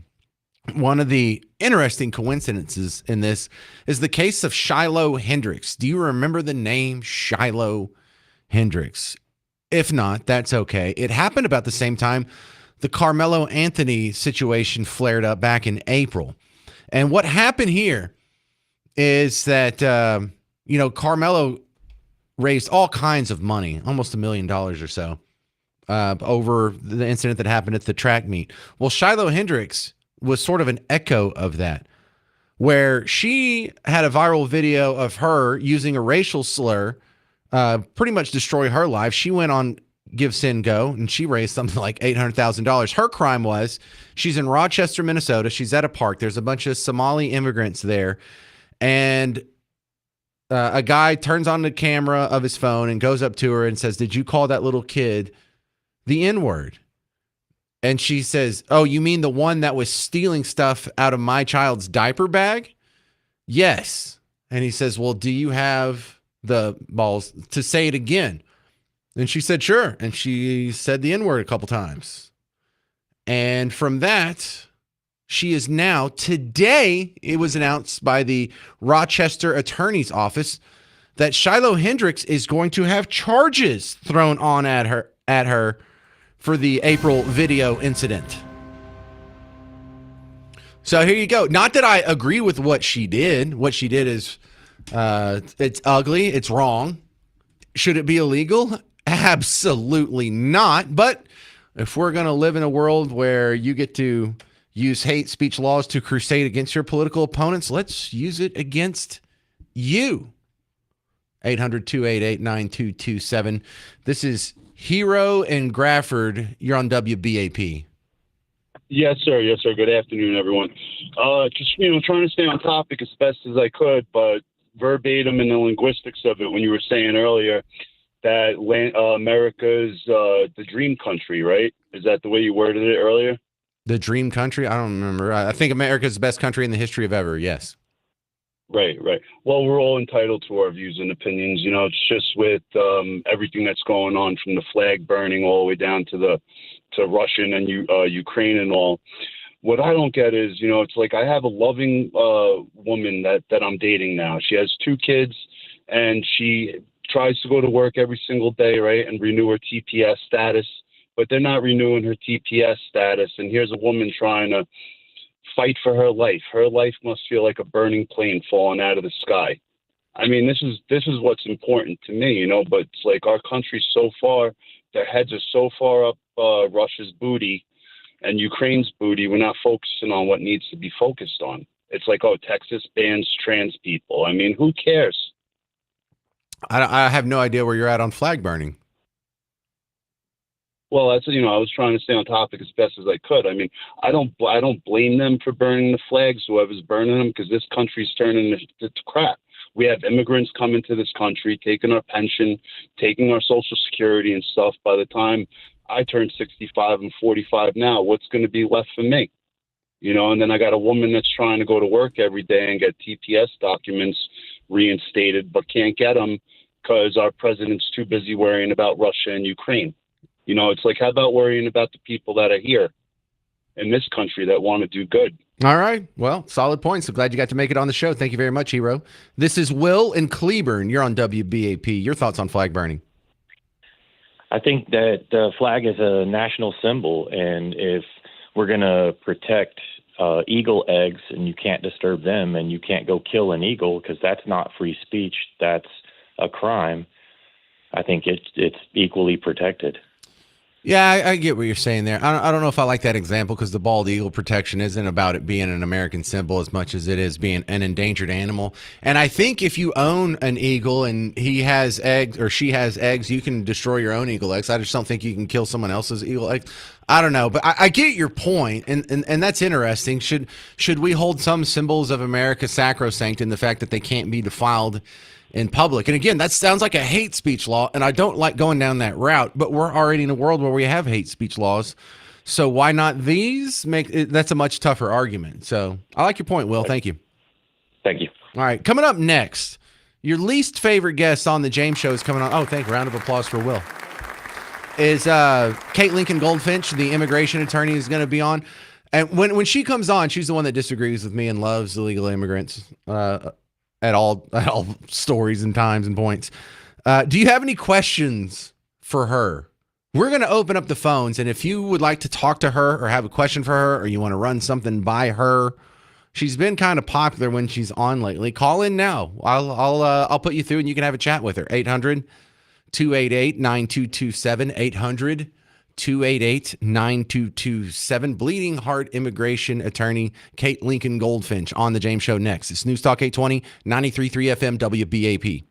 One of the interesting coincidences in this is the case of Shiloh Hendrix. Do you remember the name Shiloh Hendrix? If not, that's okay. It happened about the same time the Carmelo Anthony situation flared up back in April. And what happened here is that, Carmelo raised all kinds of money, almost $1 million or so, over the incident that happened at the track meet. Well, Shiloh Hendrix was sort of an echo of that, where she had a viral video of her using a racial slur, pretty much destroy her life. She went on Give Sin Go, and she raised something like $800,000. Her crime was she's in Rochester, Minnesota. She's at a park. There's a bunch of Somali immigrants there. And a guy turns on the camera of his phone and goes up to her and says, "Did you call that little kid the N-word?" And she says, "Oh, you mean the one that was stealing stuff out of my child's diaper bag?" "Yes." And he says, "Well, do you have the balls to say it again?" And she said, "Sure." And she said the N-word a couple times. And from that, she is now, today, it was announced by the Rochester Attorney's Office that Shiloh Hendrix is going to have charges thrown on at her for the April video incident. So here you go. Not that I agree with what she did. What she did is it's ugly. It's wrong. Should it be illegal? Absolutely not. But if we're going to live in a world where you get to use hate speech laws to crusade against your political opponents, let's use it against you. 800-288-9227. This is Hero in Grafford. You're on WBAP. Yes, sir. Yes, sir. Good afternoon, everyone. Just, trying to stay on topic as best as I could, but verbatim in the linguistics of it, when you were saying earlier that America's the dream country, right? Is that the way you worded it earlier? The dream country? I don't remember. I think America's the best country in the history of ever. Yes. Right. Well, we're all entitled to our views and opinions. It's just with everything that's going on, from the flag burning all the way down to Russian and Ukraine and all. What I don't get is, it's like I have a loving woman that I'm dating now. She has 2 kids, and she tries to go to work every single day, right, and renew her TPS status, but they're not renewing her TPS status. And here's a woman trying to fight for her life. Her life must feel like a burning plane falling out of the sky. I mean, this is what's important to me, but it's like our country's so far, their heads are so far up Russia's booty and Ukraine's booty, we're not focusing on what needs to be focused on. It's like, oh, Texas bans trans people. I mean, who cares? I have no idea where you're at on flag burning. Well, that's, I was trying to stay on topic as best as I could. I mean, I don't blame them for burning the flags, whoever's burning them, because this country's turning to crap. We have immigrants coming to this country, taking our pension, taking our Social Security and stuff. By the time I turn 65 and 45 now, what's going to be left for me? And then I got a woman that's trying to go to work every day and get TPS documents reinstated, but can't get them because our president's too busy worrying about Russia and Ukraine. It's like, how about worrying about the people that are here in this country that want to do good. All right. Well, solid points. So glad you got to make it on the show. Thank you very much, Hero. This is Will in Cleburne. You're on WBAP. Your thoughts on flag burning? I think that the flag is a national symbol, and if we're going to protect eagle eggs and you can't disturb them and you can't go kill an eagle because that's not free speech, that's a crime, I think it's equally protected. Yeah, I get what you're saying there. I don't know if I like that example because the bald eagle protection isn't about it being an American symbol as much as it is being an endangered animal. And I think if you own an eagle and he has eggs or she has eggs, you can destroy your own eagle eggs. I just don't think you can kill someone else's eagle eggs. I don't know, but I get your point, and that's interesting. Should we hold some symbols of America sacrosanct in the fact that they can't be defiled in public? And again, that sounds like a hate speech law, and I don't like going down that route, but we're already in a world where we have hate speech laws. So why not these? That's a much tougher argument. So I like your point, Will. Thank you. Thank you. All right, coming up next, your least favorite guest on the James Show is coming on. Oh, thank you. Round of applause for Will. Is Kate Lincoln Goldfinch, the immigration attorney, is going to be on. And when she comes on, she's the one that disagrees with me and loves illegal immigrants. At all stories and times and points. Do you have any questions for her? We're going to open up the phones, and if you would like to talk to her or have a question for her or you want to run something by her, she's been kind of popular when she's on lately. Call in now. I'll put you through and you can have a chat with her. 800-288-9227. 800-288-9227. Bleeding Heart immigration attorney Kate Lincoln Goldfinch on the James Show next. It's News Talk 820, 93.3 FM WBAP.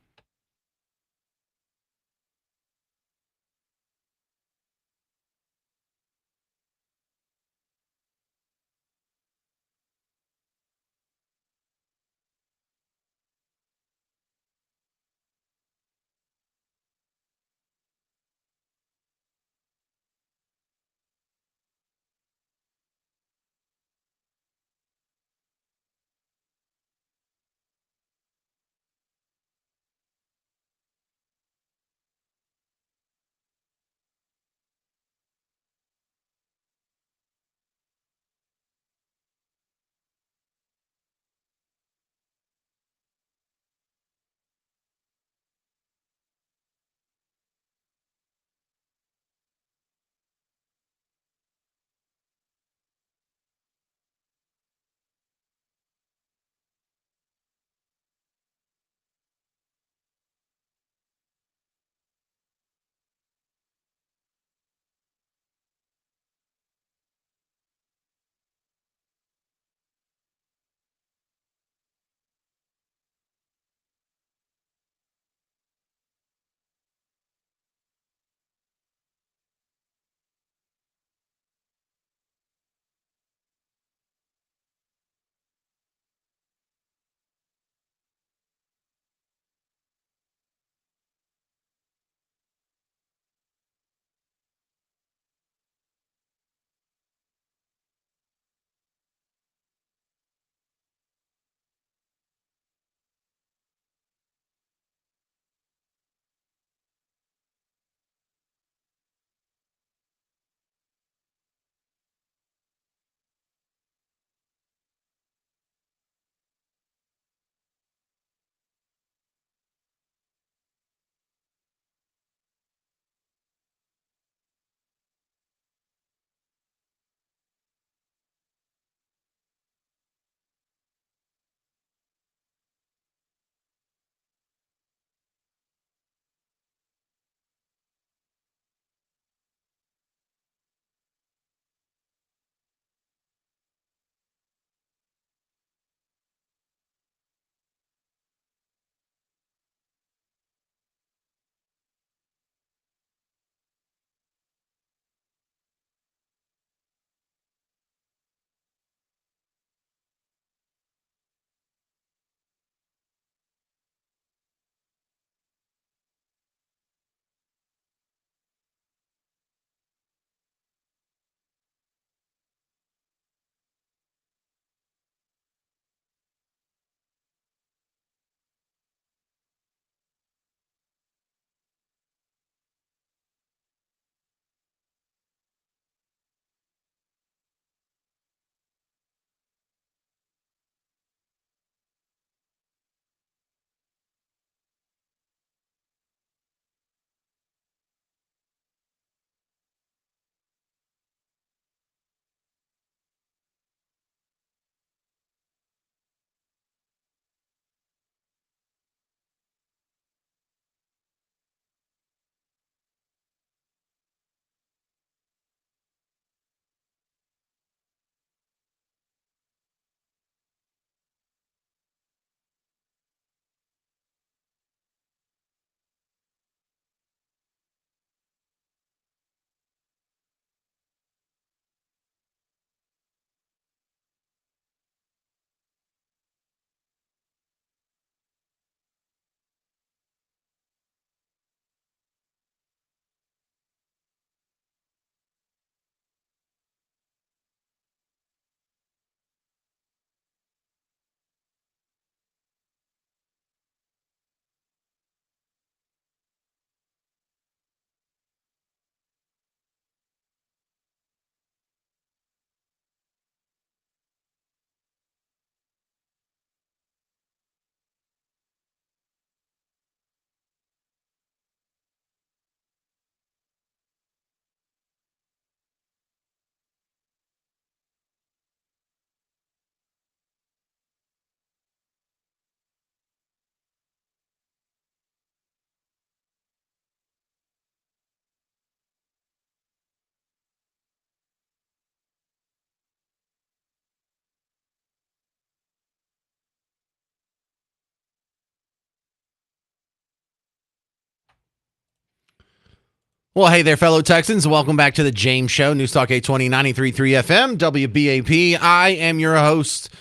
Well, hey there, fellow Texans. Welcome back to the James Show, News Talk 820, 93.3 FM, WBAP. I am your host,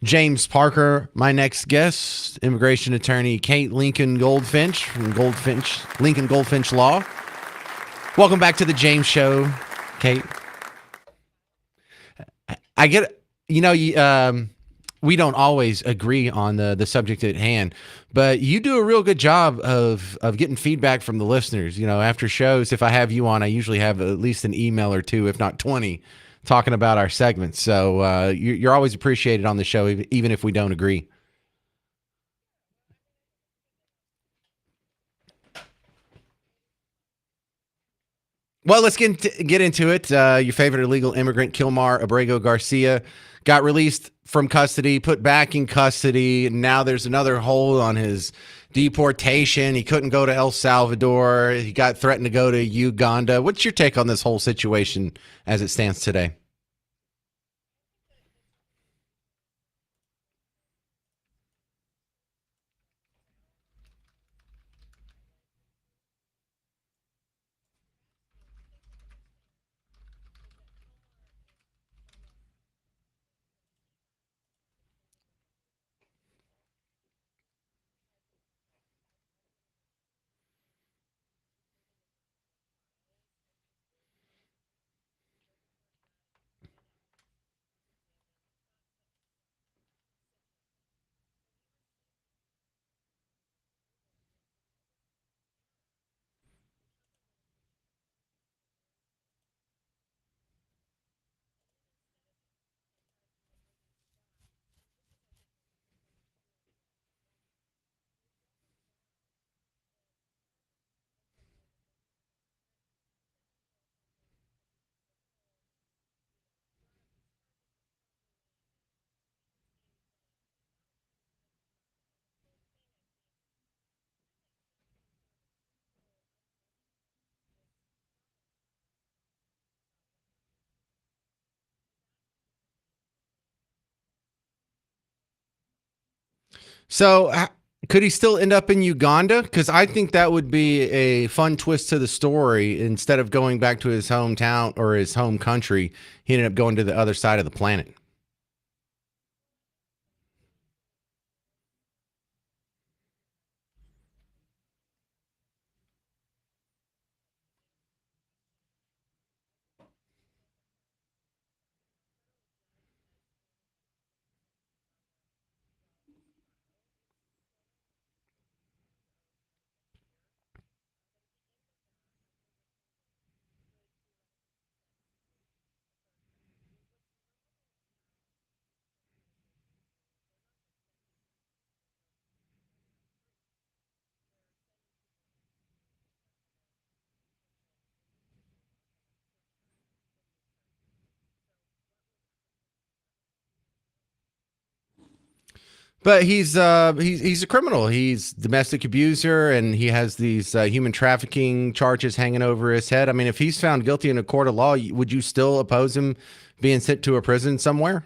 James Parker. My next guest, immigration attorney Kate Lincoln Goldfinch from Lincoln Goldfinch Law. Welcome back to the James Show, Kate. I get, we don't always agree on the subject at hand, but you do a real good job of getting feedback from the listeners. After shows, if I have you on, I usually have at least an email or two, if not 20, talking about our segments. So you're always appreciated on the show, even if we don't agree. Well, let's get into it. Your favorite illegal immigrant, Kilmar Abrego Garcia, got released from custody, put back in custody. Now there's another hold on his deportation. He couldn't go to El Salvador. He got threatened to go to Uganda. What's your take on this whole situation as it stands today? So could he still end up in Uganda? Because I think that would be a fun twist to the story. Instead of going back to his hometown or his home country, he ended up going to the other side of the planet. But he's a criminal. He's domestic abuser, and he has these human trafficking charges hanging over his head. I mean, if he's found guilty in a court of law, would you still oppose him being sent to a prison somewhere?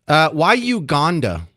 Why Uganda?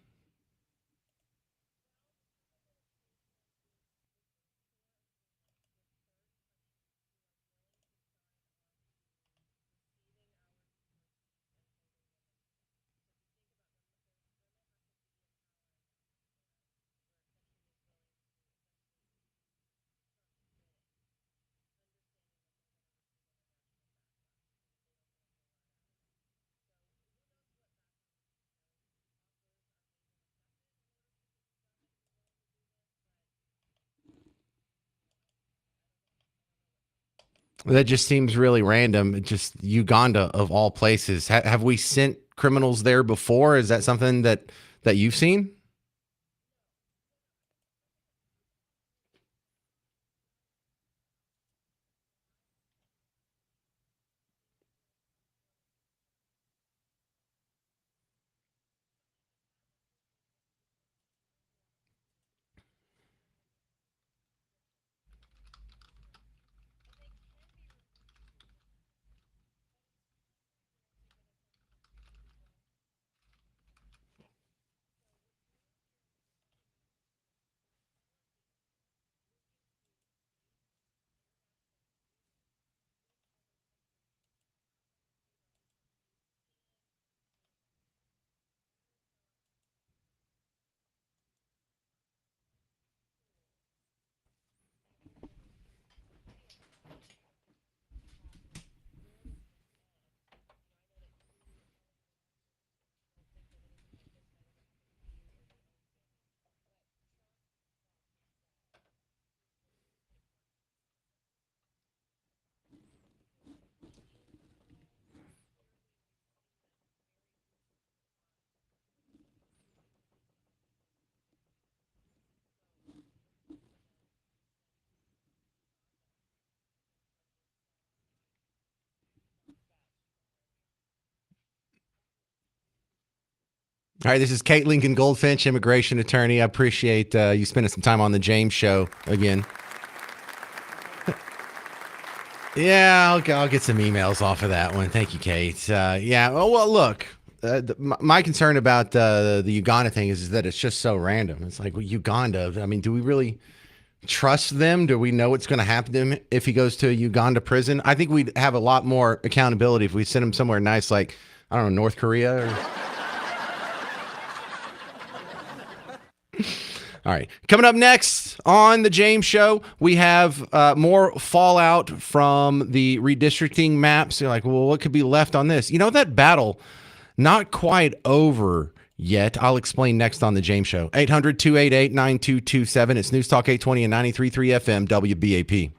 That just seems really random. It just Uganda of all places. Have we sent criminals there before? Is that something that you've seen? All right, this is Kate Lincoln Goldfinch, immigration attorney. I appreciate you spending some time on the James Show again. Yeah, I'll get some emails off of that one. Thank you, Kate. Yeah, well, look, my concern about the Uganda thing is that it's just so random. It's like, well, Uganda, I mean, do we really trust them? Do we know what's going to happen to him if he goes to a Uganda prison? I think we'd have a lot more accountability if we sent him somewhere nice like, I don't know, North Korea or... All right. Coming up next on the James Show, we have more fallout from the redistricting maps. You're like, well, what could be left on this? You know, that battle, not quite over yet. I'll explain next on the James Show. 800-288-9227. It's News Talk 820 and 93.3 FM WBAP.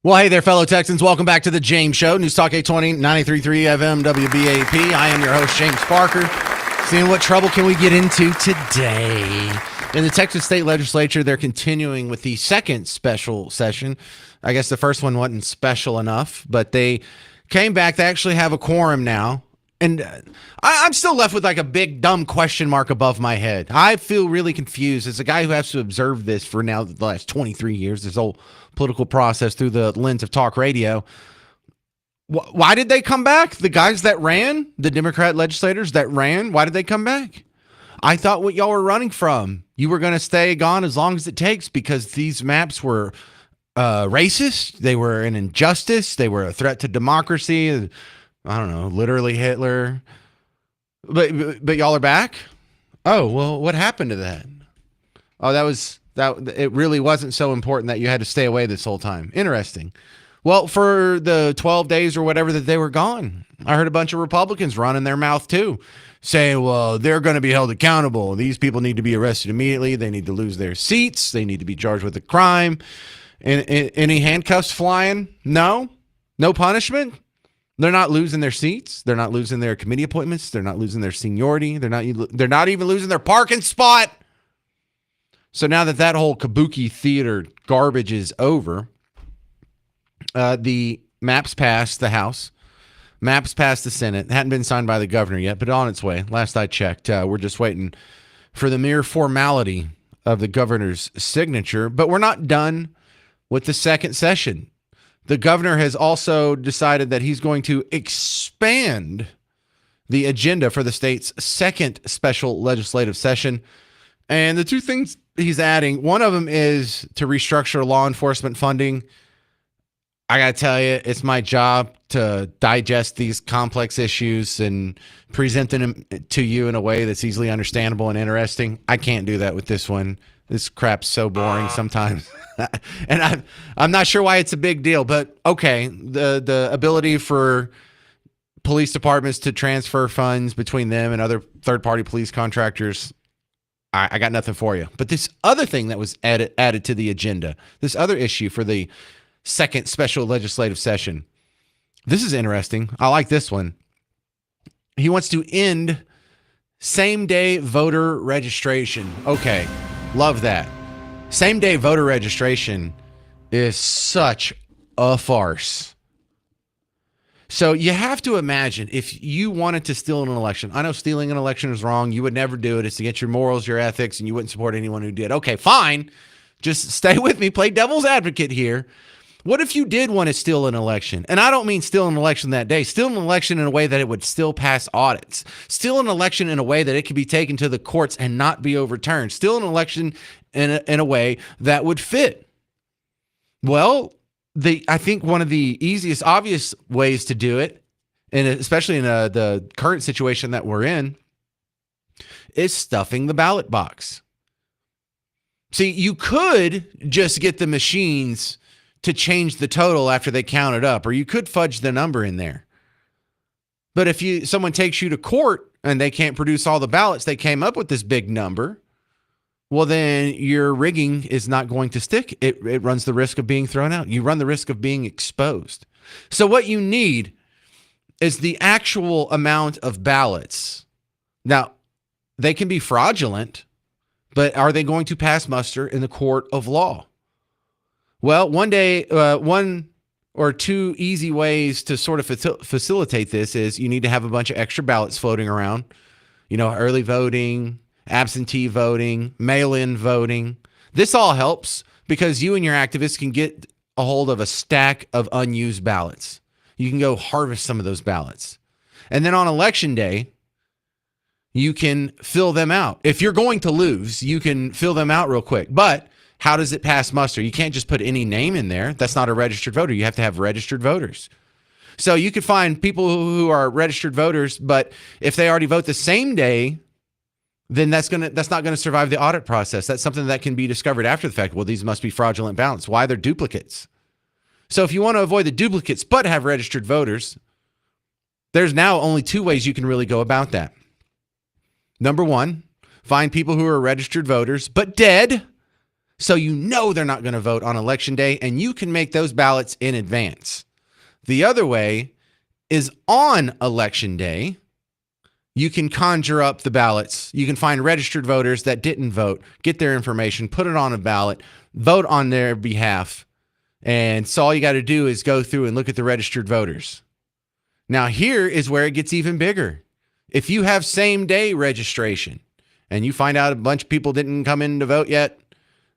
Well, hey there, fellow Texans. Welcome back to the James Show. News Talk 820, 93.3 FM, WBAP. I am your host, James Parker. Seeing what trouble can we get into today? In the Texas State Legislature, they're continuing with the second special session. I guess the first one wasn't special enough, but they came back. They actually have a quorum now. And I'm still left with like a big dumb question mark above my head. I feel really confused as a guy who has to observe this for now the last 23 years, this whole political process through the lens of talk radio. Why did they come back? The guys that ran, the Democrat legislators that ran, why did they come back? I thought what y'all were running from, you were going to stay gone as long as it takes because these maps were racist. They were an injustice. They were a threat to democracy. I don't know, literally Hitler. But y'all are back? Oh, well, what happened to that? Oh, it really wasn't so important that you had to stay away this whole time. Interesting. Well, for the 12 days or whatever that they were gone, I heard a bunch of Republicans running their mouth too, saying, well, they're going to be held accountable. These people need to be arrested immediately. They need to lose their seats. They need to be charged with a crime. Any handcuffs flying? No punishment. They're not losing their seats. They're not losing their committee appointments. They're not losing their seniority. They're not even losing their parking spot. So now that whole kabuki theater garbage is over, the maps passed the House. Maps passed the Senate. It hadn't been signed by the governor yet, but on its way. Last I checked, we're just waiting for the mere formality of the governor's signature. But we're not done with the second session. The governor has also decided that he's going to expand the agenda for the state's second special legislative session. And the two things he's adding, one of them is to restructure law enforcement funding. I got to tell you, it's my job to digest these complex issues and present them to you in a way that's easily understandable and interesting. I can't do that with this one. This crap's so boring sometimes. And I'm not sure why it's a big deal, but okay, the ability for police departments to transfer funds between them and other third-party police contractors, I got nothing for you. But this other thing that was added to the agenda, this other issue for the second special legislative session, this is interesting. I like this one. He wants to end same-day voter registration. Okay, love that. Same-day voter registration is such a farce. So you have to imagine if you wanted to steal an election. I know stealing an election is wrong. You would never do it. It's against your morals, your ethics, and you wouldn't support anyone who did. Okay, fine. Just stay with me. Play devil's advocate here. What if you did want to steal an election? And I don't mean steal an election that day. Steal an election in a way that it would still pass audits. Steal an election in a way that it could be taken to the courts and not be overturned. Steal an election in a way that would fit. Well, I think one of the easiest, obvious ways to do it, and especially in the current situation that we're in, is stuffing the ballot box. See, you could just get the machines to change the total after they count it up, or you could fudge the number in there. But if someone takes you to court and they can't produce all the ballots, they came up with this big number, well, then your rigging is not going to stick. It runs the risk of being thrown out. You run the risk of being exposed. So what you need is the actual amount of ballots. Now, they can be fraudulent, but are they going to pass muster in the court of law? Well, one or two easy ways to sort of facilitate this is you need to have a bunch of extra ballots floating around. You know, early voting, absentee voting, mail-in voting. This all helps because you and your activists can get a hold of a stack of unused ballots. You can go harvest some of those ballots. And then on election day, you can fill them out. If you're going to lose, you can fill them out real quick. But how does it pass muster? You can't just put any name in there. That's not a registered voter. You have to have registered voters. So you could find people who are registered voters, but if they already vote the same day, then that's not going to survive the audit process. That's something that can be discovered after the fact. Well, these must be fraudulent ballots. Why? They're duplicates. So if you want to avoid the duplicates but have registered voters, there's now only two ways you can really go about that. Number one, find people who are registered voters but dead So you know they're not going to vote on election day, and you can make those ballots in advance. The other way is on election day, you can conjure up the ballots. You can find registered voters that didn't vote, get their information, put it on a ballot, vote on their behalf. And so all you got to do is go through and look at the registered voters. Now, here is where it gets even bigger. If you have same day registration and you find out a bunch of people didn't come in to vote yet,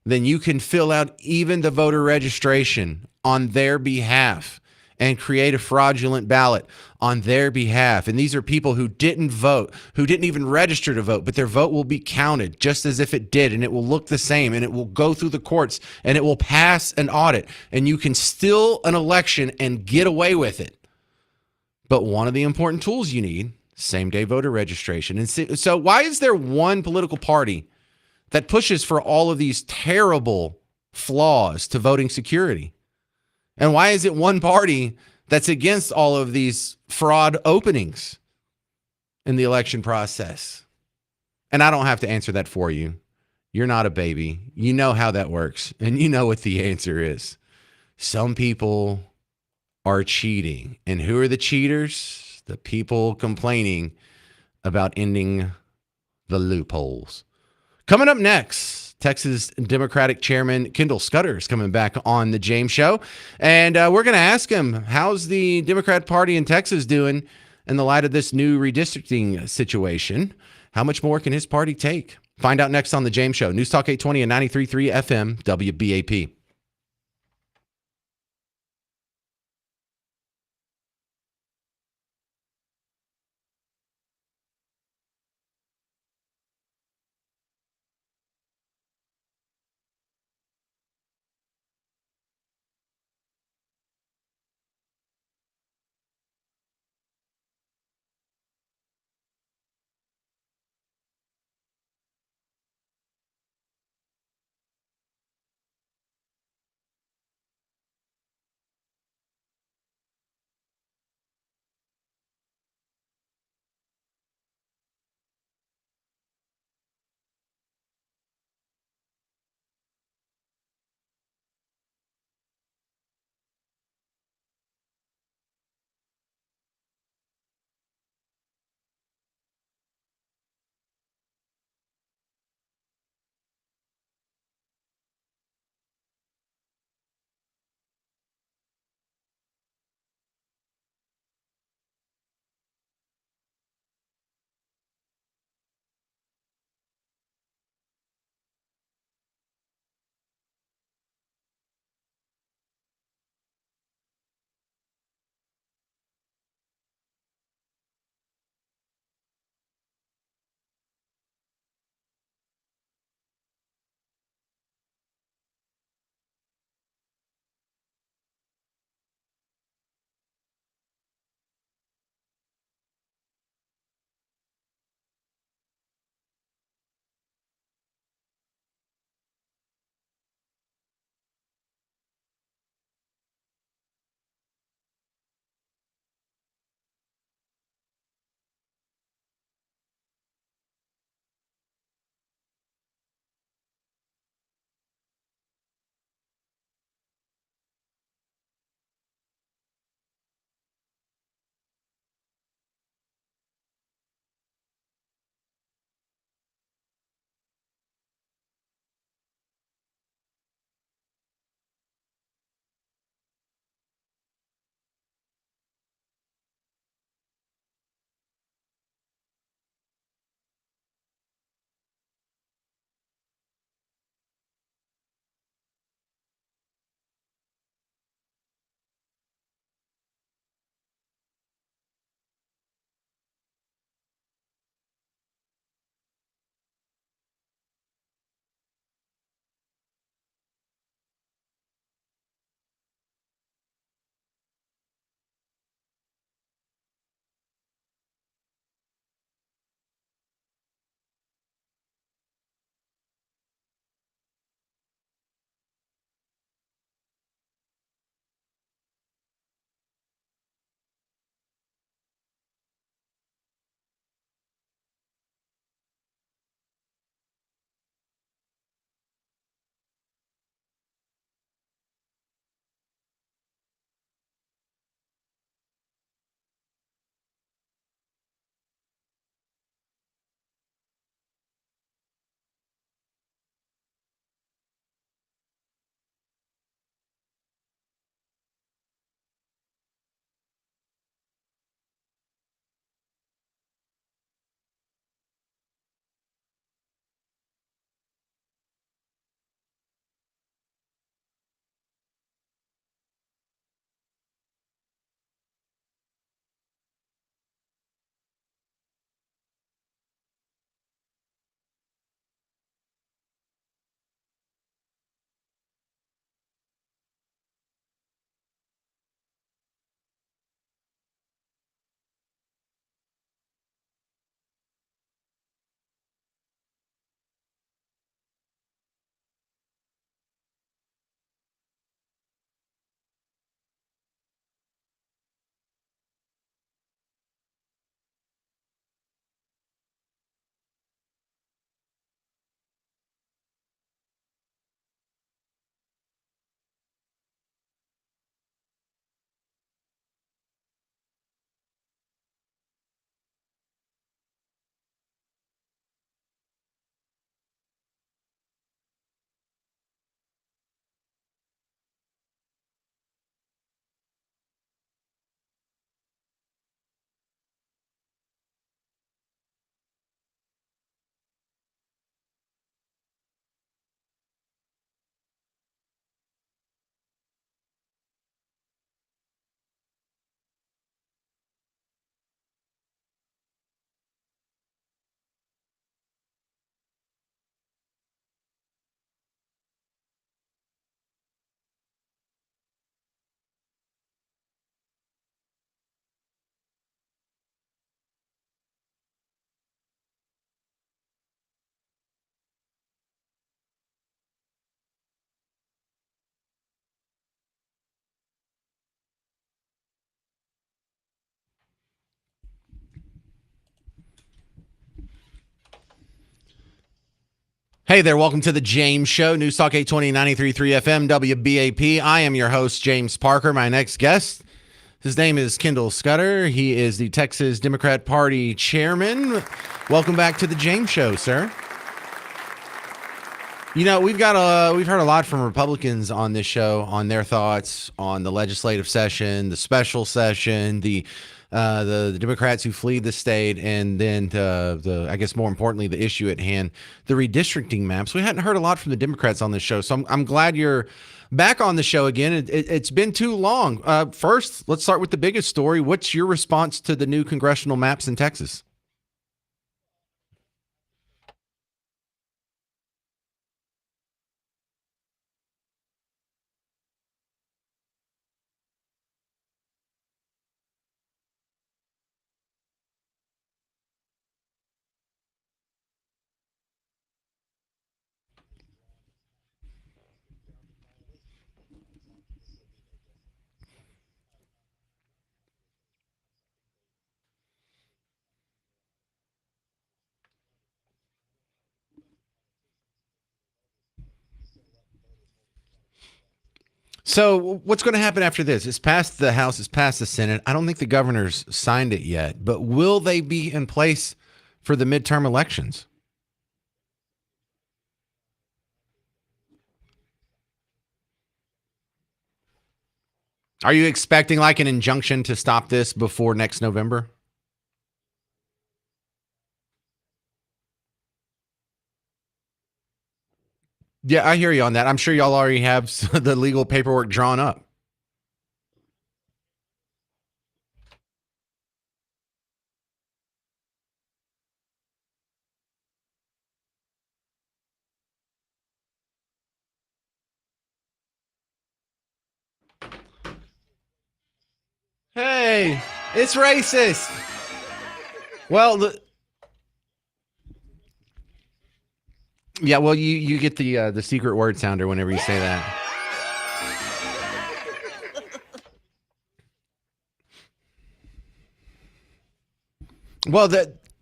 then you can fill out even the voter registration on their behalf and create a fraudulent ballot on their behalf. And these are people who didn't vote, who didn't even register to vote, but their vote will be counted just as if it did, and it will look the same, and it will go through the courts, and it will pass an audit, and you can steal an election and get away with it. But one of the important tools you need, same-day voter registration. And so why is there one political party that pushes for all of these terrible flaws to voting security? And why is it one party that's against all of these fraud openings in the election process? And I don't have to answer that for you. You're not a baby. You know how that works. And you know what the answer is. Some people are cheating. And who are the cheaters? The people complaining about ending the loopholes. Coming up next, Texas Democratic Chairman Kendall Scudder is coming back on the James Show. And we're going to ask him, how's the Democrat Party in Texas doing in the light of this new redistricting situation? How much more can his party take? Find out next on the James Show. News Talk 820 and 93.3 FM, WBAP. Hey there, welcome to the James Show, News Talk 820 93.3 FM, WBAP. I am your host, James Parker. My next guest, his name is Kendall Scudder. He is the Texas Democrat Party chairman. Welcome back to the James Show, sir. You know, we've heard a lot from Republicans on this show on their thoughts on the legislative session, the special session, the Democrats who flee the state, and then I guess more importantly, the issue at hand, the redistricting maps. We hadn't heard a lot from the Democrats on this show, so I'm glad you're back on the show again. It's been too long. First, let's start with the biggest story. What's your response to the new congressional maps in Texas? So what's going to happen after this? It's passed the House, it's passed the Senate. I don't think the governor's signed it yet, but will they be in place for the midterm elections? Are you expecting like an injunction to stop this before next November? Yeah, I hear you on that. I'm sure y'all already have the legal paperwork drawn up. Hey, it's racist. Well, yeah, well, you get the secret word sounder whenever you say that. Well,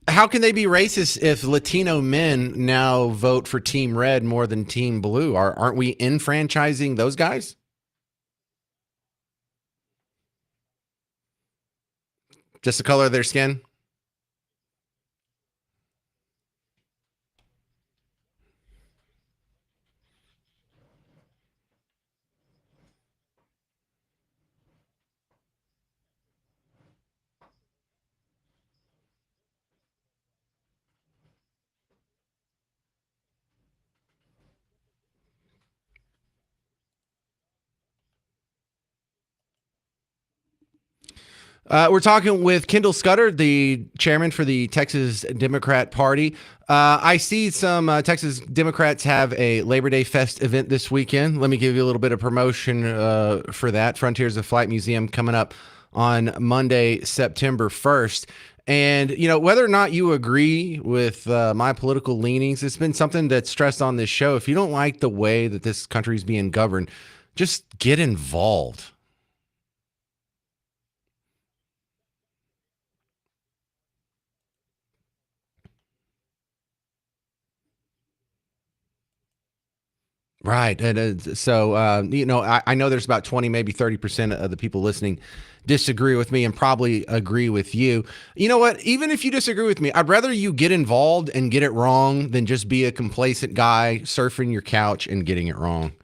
how can they be racist if Latino men now vote for Team Red more than Team Blue? Aren't we enfranchising those guys? Just the color of their skin? We're talking with Kendall Scudder, the chairman for the Texas Democrat Party. I see some Texas Democrats have a Labor Day Fest event this weekend. Let me give you a little bit of promotion for that. Frontiers of Flight Museum coming up on Monday, September 1st. And, you know, whether or not you agree with my political leanings, it's been something that's stressed on this show. If you don't like the way that this country is being governed, just get involved. Right. And so, I know there's about 20, maybe 30% of the people listening disagree with me and probably agree with you. You know what? Even if you disagree with me, I'd rather you get involved and get it wrong than just be a complacent guy surfing your couch and getting it wrong.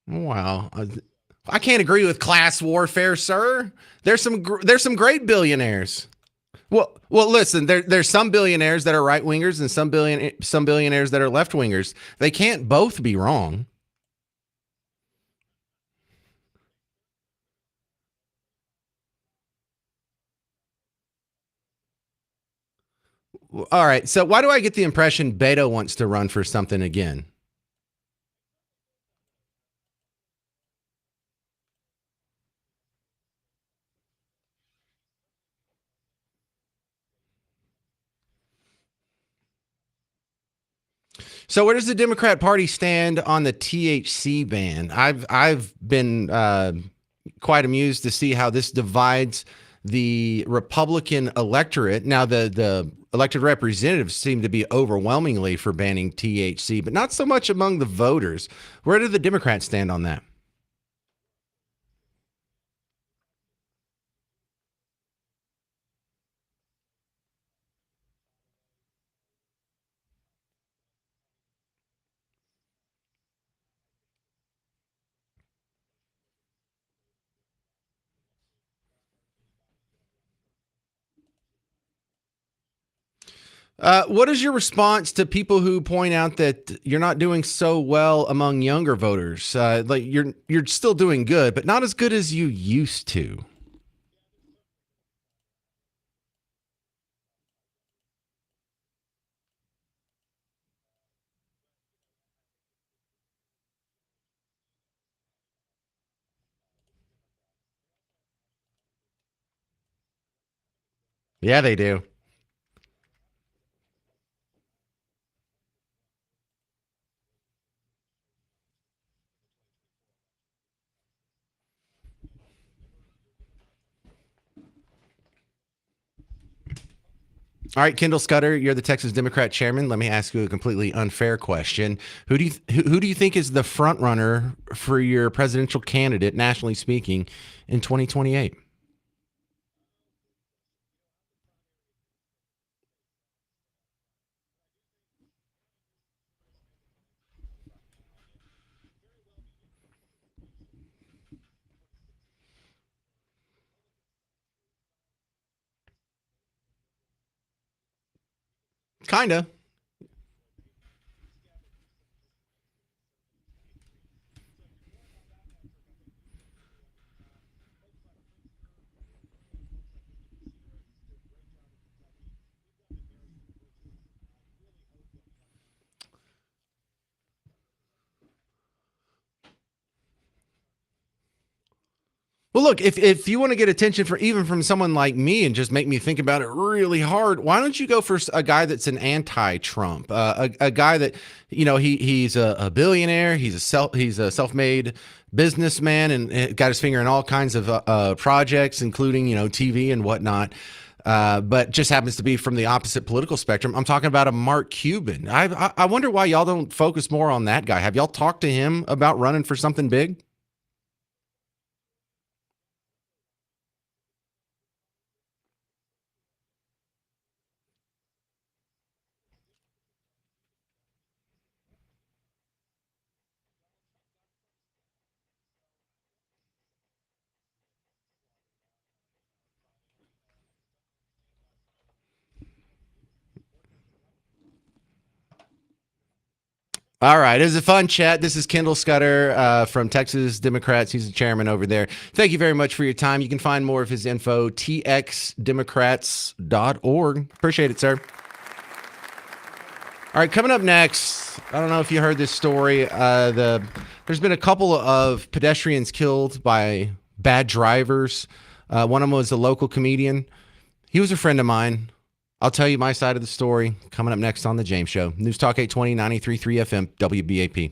Wow. I can't agree with class warfare, sir. There's some great billionaires. Well, listen. There's some billionaires that are right wingers and some billionaires that are left wingers. They can't both be wrong. All right. So why do I get the impression Beto wants to run for something again? So where does the Democrat Party stand on the THC ban? I've been quite amused to see how this divides the Republican electorate. Now the elected representatives seem to be overwhelmingly for banning THC, but not so much among the voters. Where do the Democrats stand on that? What is your response to people who point out that you're not doing so well among younger voters? Like you're still doing good, but not as good as you used to. Yeah, they do. All right, Kendall Scudder, you're the Texas Democrat chairman. Let me ask you a completely unfair question. Who do you think is the front runner for your presidential candidate, nationally speaking, in 2028? Kinda. Well, look, if you want to get attention for even from someone like me and just make me think about it really hard, why don't you go for a guy that's an anti-Trump, a guy that he's a billionaire, he's a self-made businessman and got his finger in all kinds of projects, including TV and whatnot. But just happens to be from the opposite political spectrum. I'm talking about a Mark Cuban. I wonder why y'all don't focus more on that guy. Have y'all talked to him about running for something big? All right. It was a fun chat. This is Kendall Scudder from Texas Democrats. He's the chairman over there. Thank you very much for your time. You can find more of his info, txdemocrats.org. Appreciate it, sir. All right. Coming up next, I don't know if you heard this story. There's been a couple of pedestrians killed by bad drivers. One of them was a local comedian. He was a friend of mine. I'll tell you my side of the story coming up next on The James Show. News Talk 820, 93.3 FM, WBAP.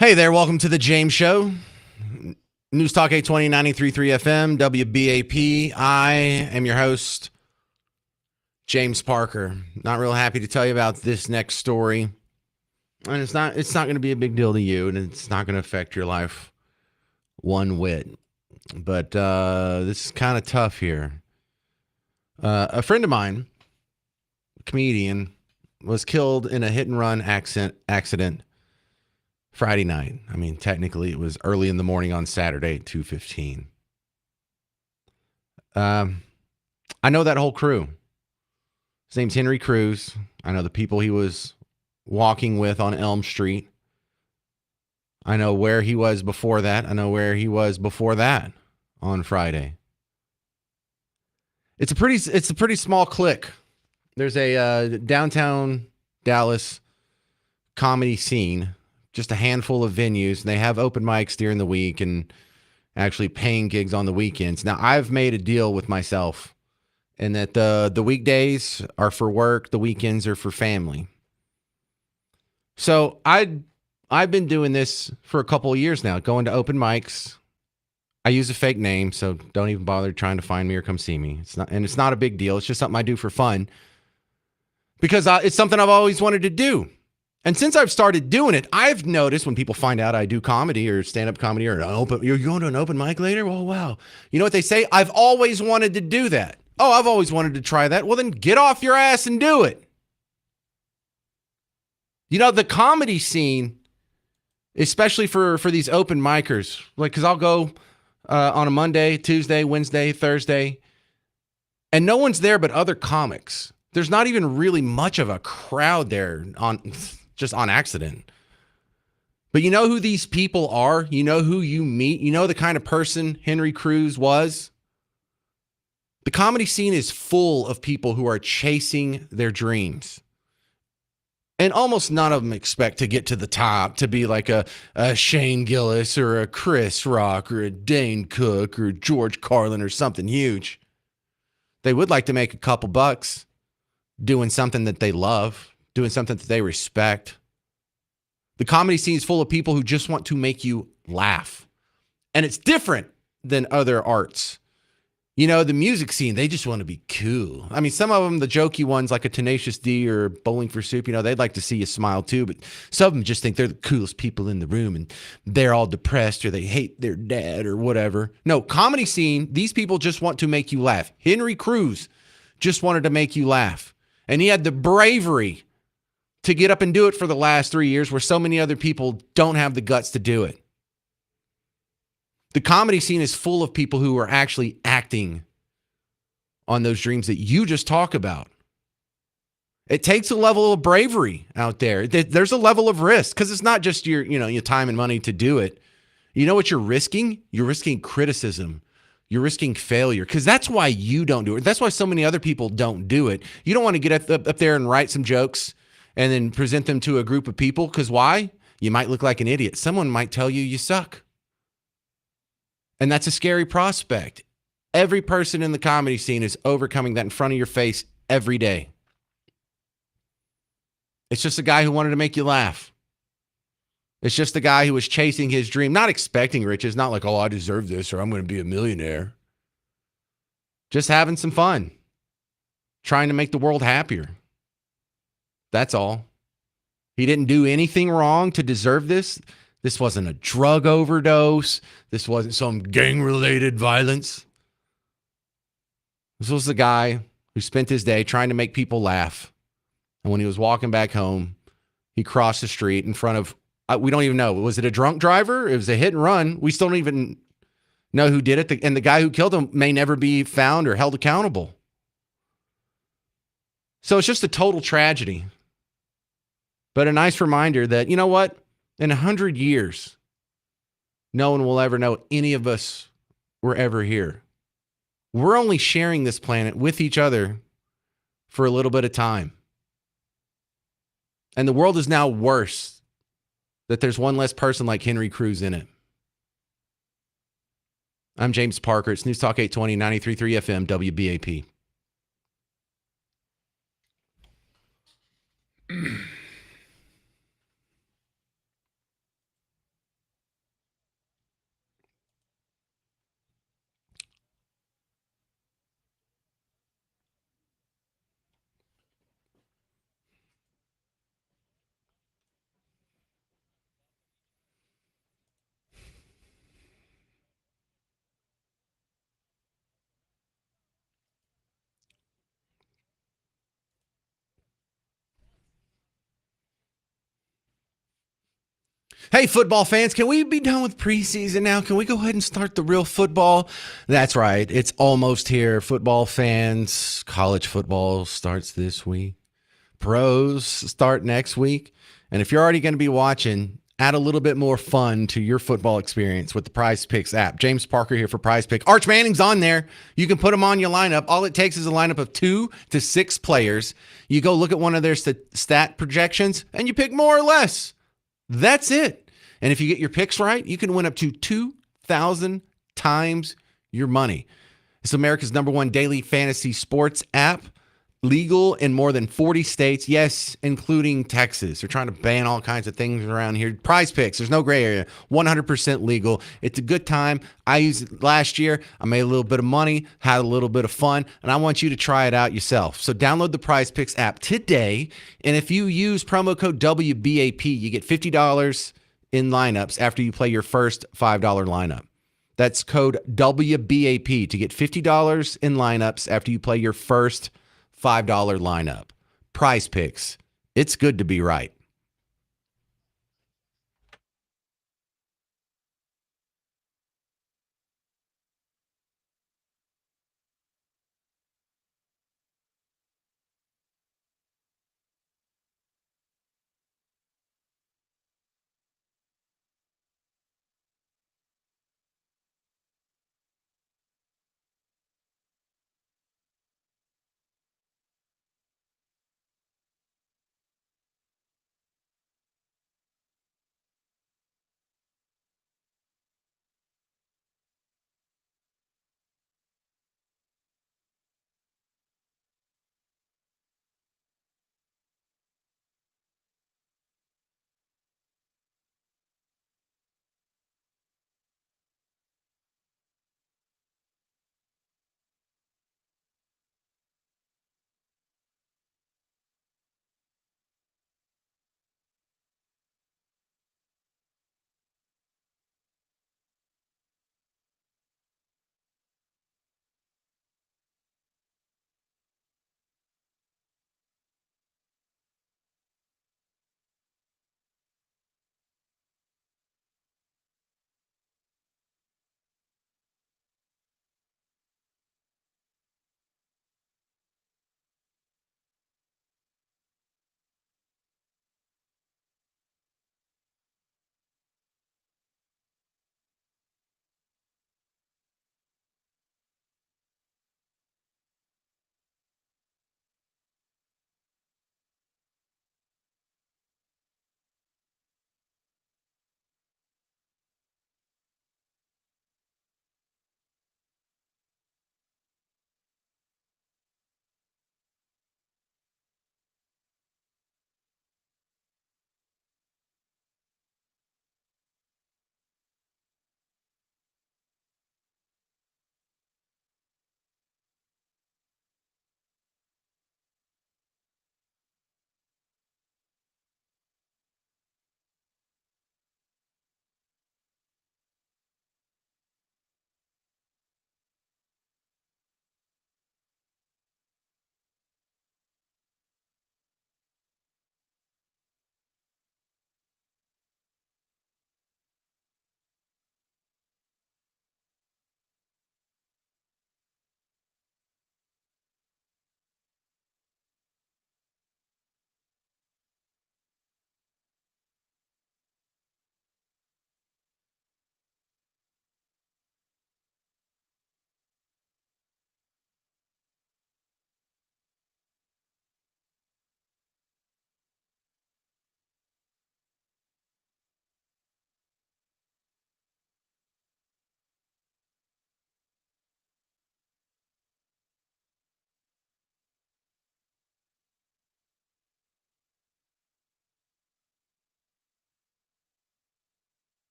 Hey there, welcome to the James Show. News Talk 820, 93.3 FM, WBAP. I am your host, James Parker. Not real happy to tell you about this next story. And it's not going to be a big deal to you, and it's not going to affect your life one whit. But this is kind of tough here. A friend of mine, a comedian, was killed in a hit-and-run accident Friday night. I mean, technically, it was early in the morning on Saturday, 2:15. I know that whole crew. His name's Henry Crews. I know the people he was walking with on Elm Street. I know where he was before that. I know where he was before that on Friday. It's a pretty small clique. There's a downtown Dallas comedy scene, just a handful of venues, and they have open mics during the week and actually paying gigs on the weekends. Now, I've made a deal with myself in that the weekdays are for work, the weekends are for family. So I've been doing this for a couple of years now, going to open mics. I use a fake name, so don't even bother trying to find me or come see me. It's not a big deal. It's just something I do for fun because it's something I've always wanted to do. And since I've started doing it, I've noticed when people find out I do comedy or stand-up comedy or you're going to an open mic later? Oh, wow. You know what they say? I've always wanted to do that. Oh, I've always wanted to try that. Well, then get off your ass and do it. You know, the comedy scene, especially for these open micers, like, because I'll go on a Monday, Tuesday, Wednesday, Thursday, and no one's there but other comics. There's not even really much of a crowd there just on accident. But you know who these people are? You know who you meet? You know the kind of person Henry Crews was? The comedy scene is full of people who are chasing their dreams. And almost none of them expect to get to the top, to be like a Shane Gillis or a Chris Rock or a Dane Cook or George Carlin or something huge. They would like to make a couple bucks doing something that they love, doing something that they respect. The comedy scene is full of people who just want to make you laugh. And it's different than other arts. You know, the music scene, they just want to be cool. I mean, some of them, the jokey ones like a Tenacious D or Bowling for Soup, you know, they'd like to see you smile too. But some of them just think they're the coolest people in the room and they're all depressed or they hate their dad or whatever. No, comedy scene, these people just want to make you laugh. Henry Crews just wanted to make you laugh. And he had the bravery to get up and do it for the last 3 years where so many other people don't have the guts to do it. The comedy scene is full of people who are actually acting on those dreams that you just talk about. It takes a level of bravery out there. There's a level of risk because it's not just your time and money to do it. You know what you're risking? You're risking criticism. You're risking failure because that's why you don't do it. That's why so many other people don't do it. You don't want to get up there and write some jokes and then present them to a group of people because why? You might look like an idiot. Someone might tell you you suck. And that's a scary prospect. Every person in the comedy scene is overcoming that in front of your face every day. It's just a guy who wanted to make you laugh. It's just a guy who was chasing his dream, not expecting riches, not like, oh, I deserve this or I'm going to be a millionaire. Just having some fun, trying to make the world happier. That's all. He didn't do anything wrong to deserve this. This wasn't a drug overdose. This wasn't some gang-related violence. This was the guy who spent his day trying to make people laugh. And when he was walking back home, he crossed the street in front of, we don't even know. Was it a drunk driver? It was a hit and run. We still don't even know who did it. And the guy who killed him may never be found or held accountable. So it's just a total tragedy. But a nice reminder that, you know what? In 100 years, no one will ever know any of us were ever here. We're only sharing this planet with each other for a little bit of time. And the world is now worse that there's one less person like Henry Crews in it. I'm James Parker. It's News Talk 820, 93.3 FM, WBAP. Hey, football fans, can we be done with preseason now? Can we go ahead and start the real football? That's right. It's almost here. Football fans, college football starts this week. Pros start next week. And if you're already going to be watching, add a little bit more fun to your football experience with the Prize Picks app. James Parker here for Prize Pick. Arch Manning's on there. You can put him on your lineup. All it takes is a lineup of 2 to 6 players. You go look at one of their stat projections, and you pick more or less. That's it. And if you get your picks right, you can win up to 2,000 times your money. It's America's #1 daily fantasy sports app, legal in more than 40 states, yes, including Texas. They're trying to ban all kinds of things around here. Prize Picks, there's no gray area, 100% legal. It's a good time. I used it last year. I made a little bit of money, had a little bit of fun, and I want you to try it out yourself. So download the Prize Picks app today, and if you use promo code WBAP, you get $50 in lineups after you play your first $5 lineup. That's code WBAP to get $50 in lineups after you play your first $5 lineup. Prize Picks. It's good to be right.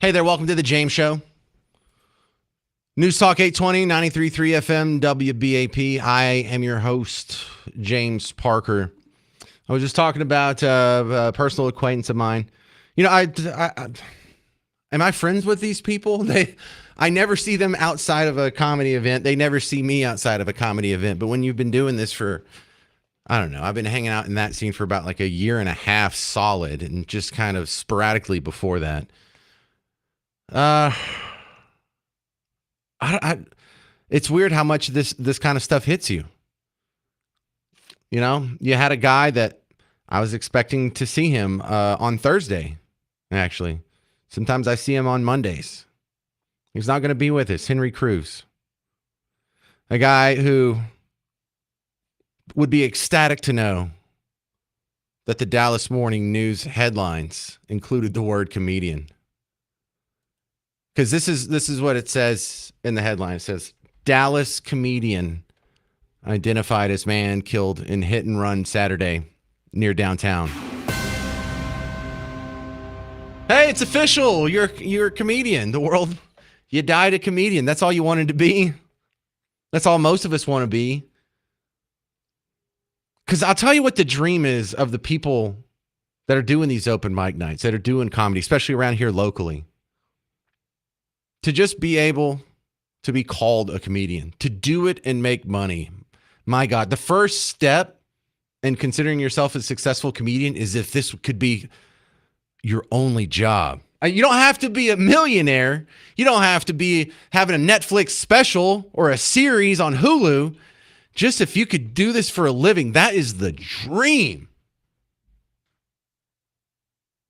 Hey there, welcome to the James Show. News Talk 820, 93.3 FM, WBAP. I am your host, James Parker. I was just talking about a personal acquaintance of mine. You know, am I friends with these people? I never see them outside of a comedy event. They never see me outside of a comedy event. But when you've been doing this for, I don't know, I've been hanging out in that scene for about like a year and a half solid, and just kind of sporadically before that. It's weird how much this kind of stuff hits you. You know, you had a guy that I was expecting to see him on Thursday, actually. Sometimes I see him on Mondays. He's not going to be with us, Henry Crews. A guy who would be ecstatic to know that the Dallas Morning News headlines included the word comedian. Because this is what it says in the headline. It says, Dallas comedian identified as man killed in hit and run Saturday near downtown. Hey, it's official. You're a comedian. The world, you died a comedian. That's all you wanted to be. That's all most of us want to be. Because I'll tell you what the dream is of the people that are doing these open mic nights, that are doing comedy, especially around here locally. To just be able to be called a comedian, to do it and make money. My God, the first step in considering yourself a successful comedian is if this could be your only job. You don't have to be a millionaire. You don't have to be having a Netflix special or a series on Hulu. Just if you could do this for a living, that is the dream.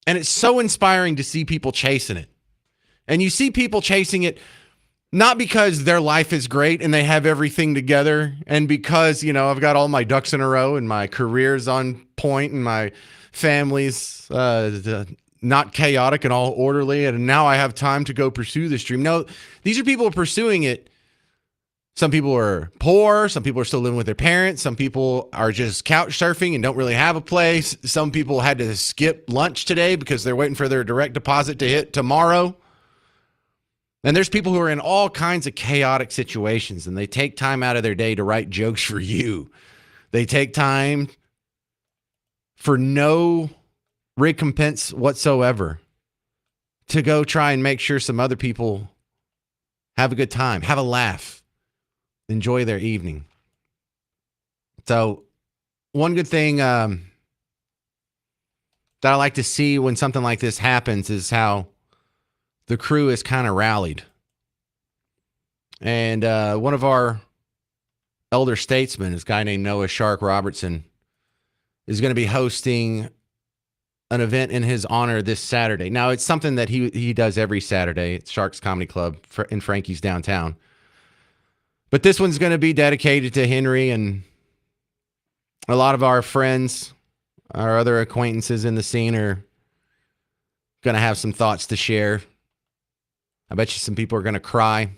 And it's so inspiring to see people chasing it. And you see people chasing it not because their life is great and they have everything together, and because, you know, I've got all my ducks in a row and my career's on point and my family's not chaotic and all orderly, and now I have time to go pursue this dream. No, these are people pursuing it. Some people are poor. Some people are still living with their parents. Some people are just couch surfing and don't really have a place. Some people had to skip lunch today because they're waiting for their direct deposit to hit tomorrow. And there's people who are in all kinds of chaotic situations, and they take time out of their day to write jokes for you. They take time for no recompense whatsoever to go try and make sure some other people have a good time, have a laugh, enjoy their evening. So one good thing that I like to see when something like this happens is how the crew is kind of rallied. And one of our elder statesmen, this guy named Noah Shark Robertson, is going to be hosting an event in his honor this Saturday. Now, it's something that he does every Saturday. It's Shark's Comedy Club in Frankie's downtown. But this one's going to be dedicated to Henry, and a lot of our friends, our other acquaintances in the scene are going to have some thoughts to share. I bet you some people are going to cry.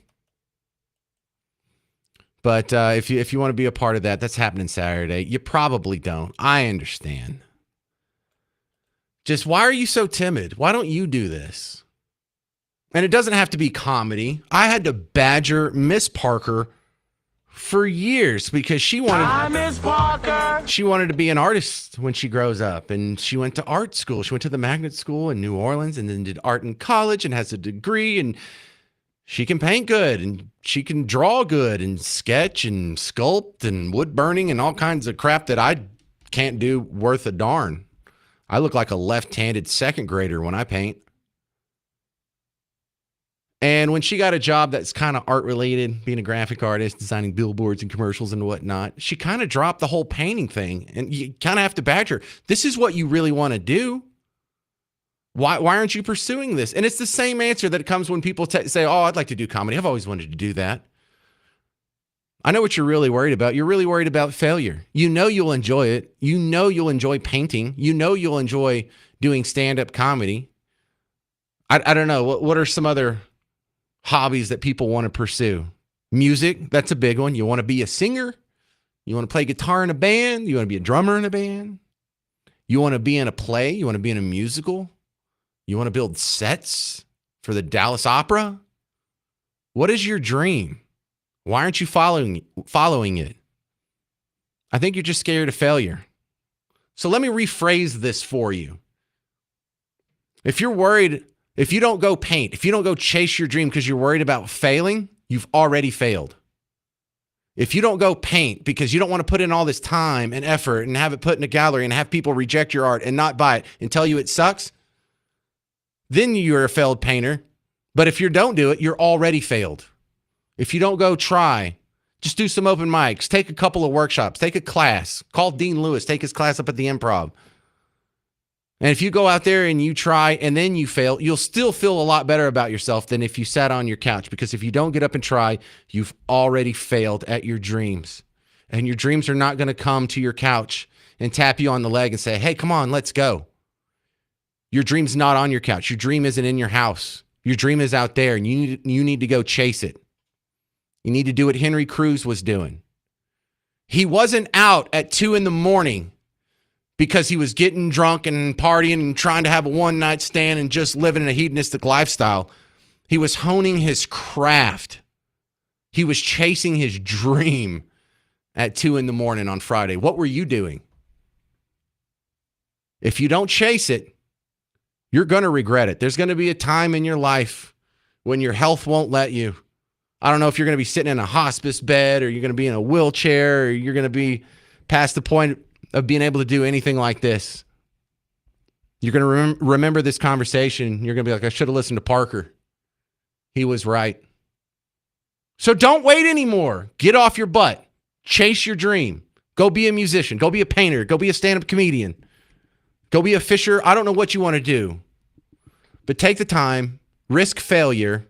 But if you want to be a part of that, that's happening Saturday. You probably don't. I understand. Just why are you so timid? Why don't you do this? And it doesn't have to be comedy. I had to badger Miss Parker for years because she wanted to be an artist when she grows up, and she went to art school. She went to the Magnet School in New Orleans and then did art in college and has a degree, and she can paint good and she can draw good and sketch and sculpt and wood burning and all kinds of crap that I can't do worth a darn. I look like a left-handed second grader when I paint. And when she got a job that's kind of art related, being a graphic artist, designing billboards and commercials and whatnot, she kind of dropped the whole painting thing. And you kind of have to badger. This is what you really want to do. Why aren't you pursuing this? And it's the same answer that comes when people say, oh, I'd like to do comedy. I've always wanted to do that. I know what you're really worried about. You're really worried about failure. You know you'll enjoy it. You know you'll enjoy painting. You know you'll enjoy doing stand-up comedy. I don't know. What are some other hobbies that people want to pursue? Music, that's a big one. You want to be a singer? You want to play guitar in a band? You want to be a drummer in a band? You want to be in a play? You want to be in a musical? You want to build sets for the Dallas Opera? What is your dream? Why aren't you following it? I think you're just scared of failure. So let me rephrase this for you. If you're worried If you don't go paint, if you don't go chase your dream because you're worried about failing, you've already failed. If you don't go paint because you don't want to put in all this time and effort and have it put in a gallery and have people reject your art and not buy it and tell you it sucks, then you're a failed painter. But if you don't do it, you're already failed. If you don't go try, just do some open mics, take a couple of workshops, take a class, call Dean Lewis, take his class up at the Improv. And if you go out there and you try and then you fail, you'll still feel a lot better about yourself than if you sat on your couch. Because if you don't get up and try, you've already failed at your dreams. And your dreams are not going to come to your couch and tap you on the leg and say, hey, come on, let's go. Your dream's not on your couch. Your dream isn't in your house. Your dream is out there, and you need to go chase it. You need to do what Henry Cruz was doing. He wasn't out at 2 a.m. because he was getting drunk and partying and trying to have a one-night stand and just living in a hedonistic lifestyle. He was honing his craft. He was chasing his dream at 2 a.m. on Friday. What were you doing? If you don't chase it, you're going to regret it. There's going to be a time in your life when your health won't let you. I don't know if you're going to be sitting in a hospice bed or you're going to be in a wheelchair or you're going to be past the point of being able to do anything like this. You're going to remember this conversation. You're going to be like, I should have listened to Parker. He was right. So don't wait anymore. Get off your butt. Chase your dream. Go be a musician. Go be a painter. Go be a stand-up comedian. Go be a fisher. I don't know what you want to do. But take the time, risk failure,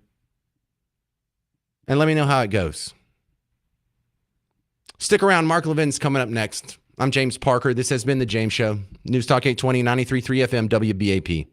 and let me know how it goes. Stick around. Mark Levin's coming up next. I'm James Parker. This has been The James Show. News Talk 820, 93.3 FM, WBAP.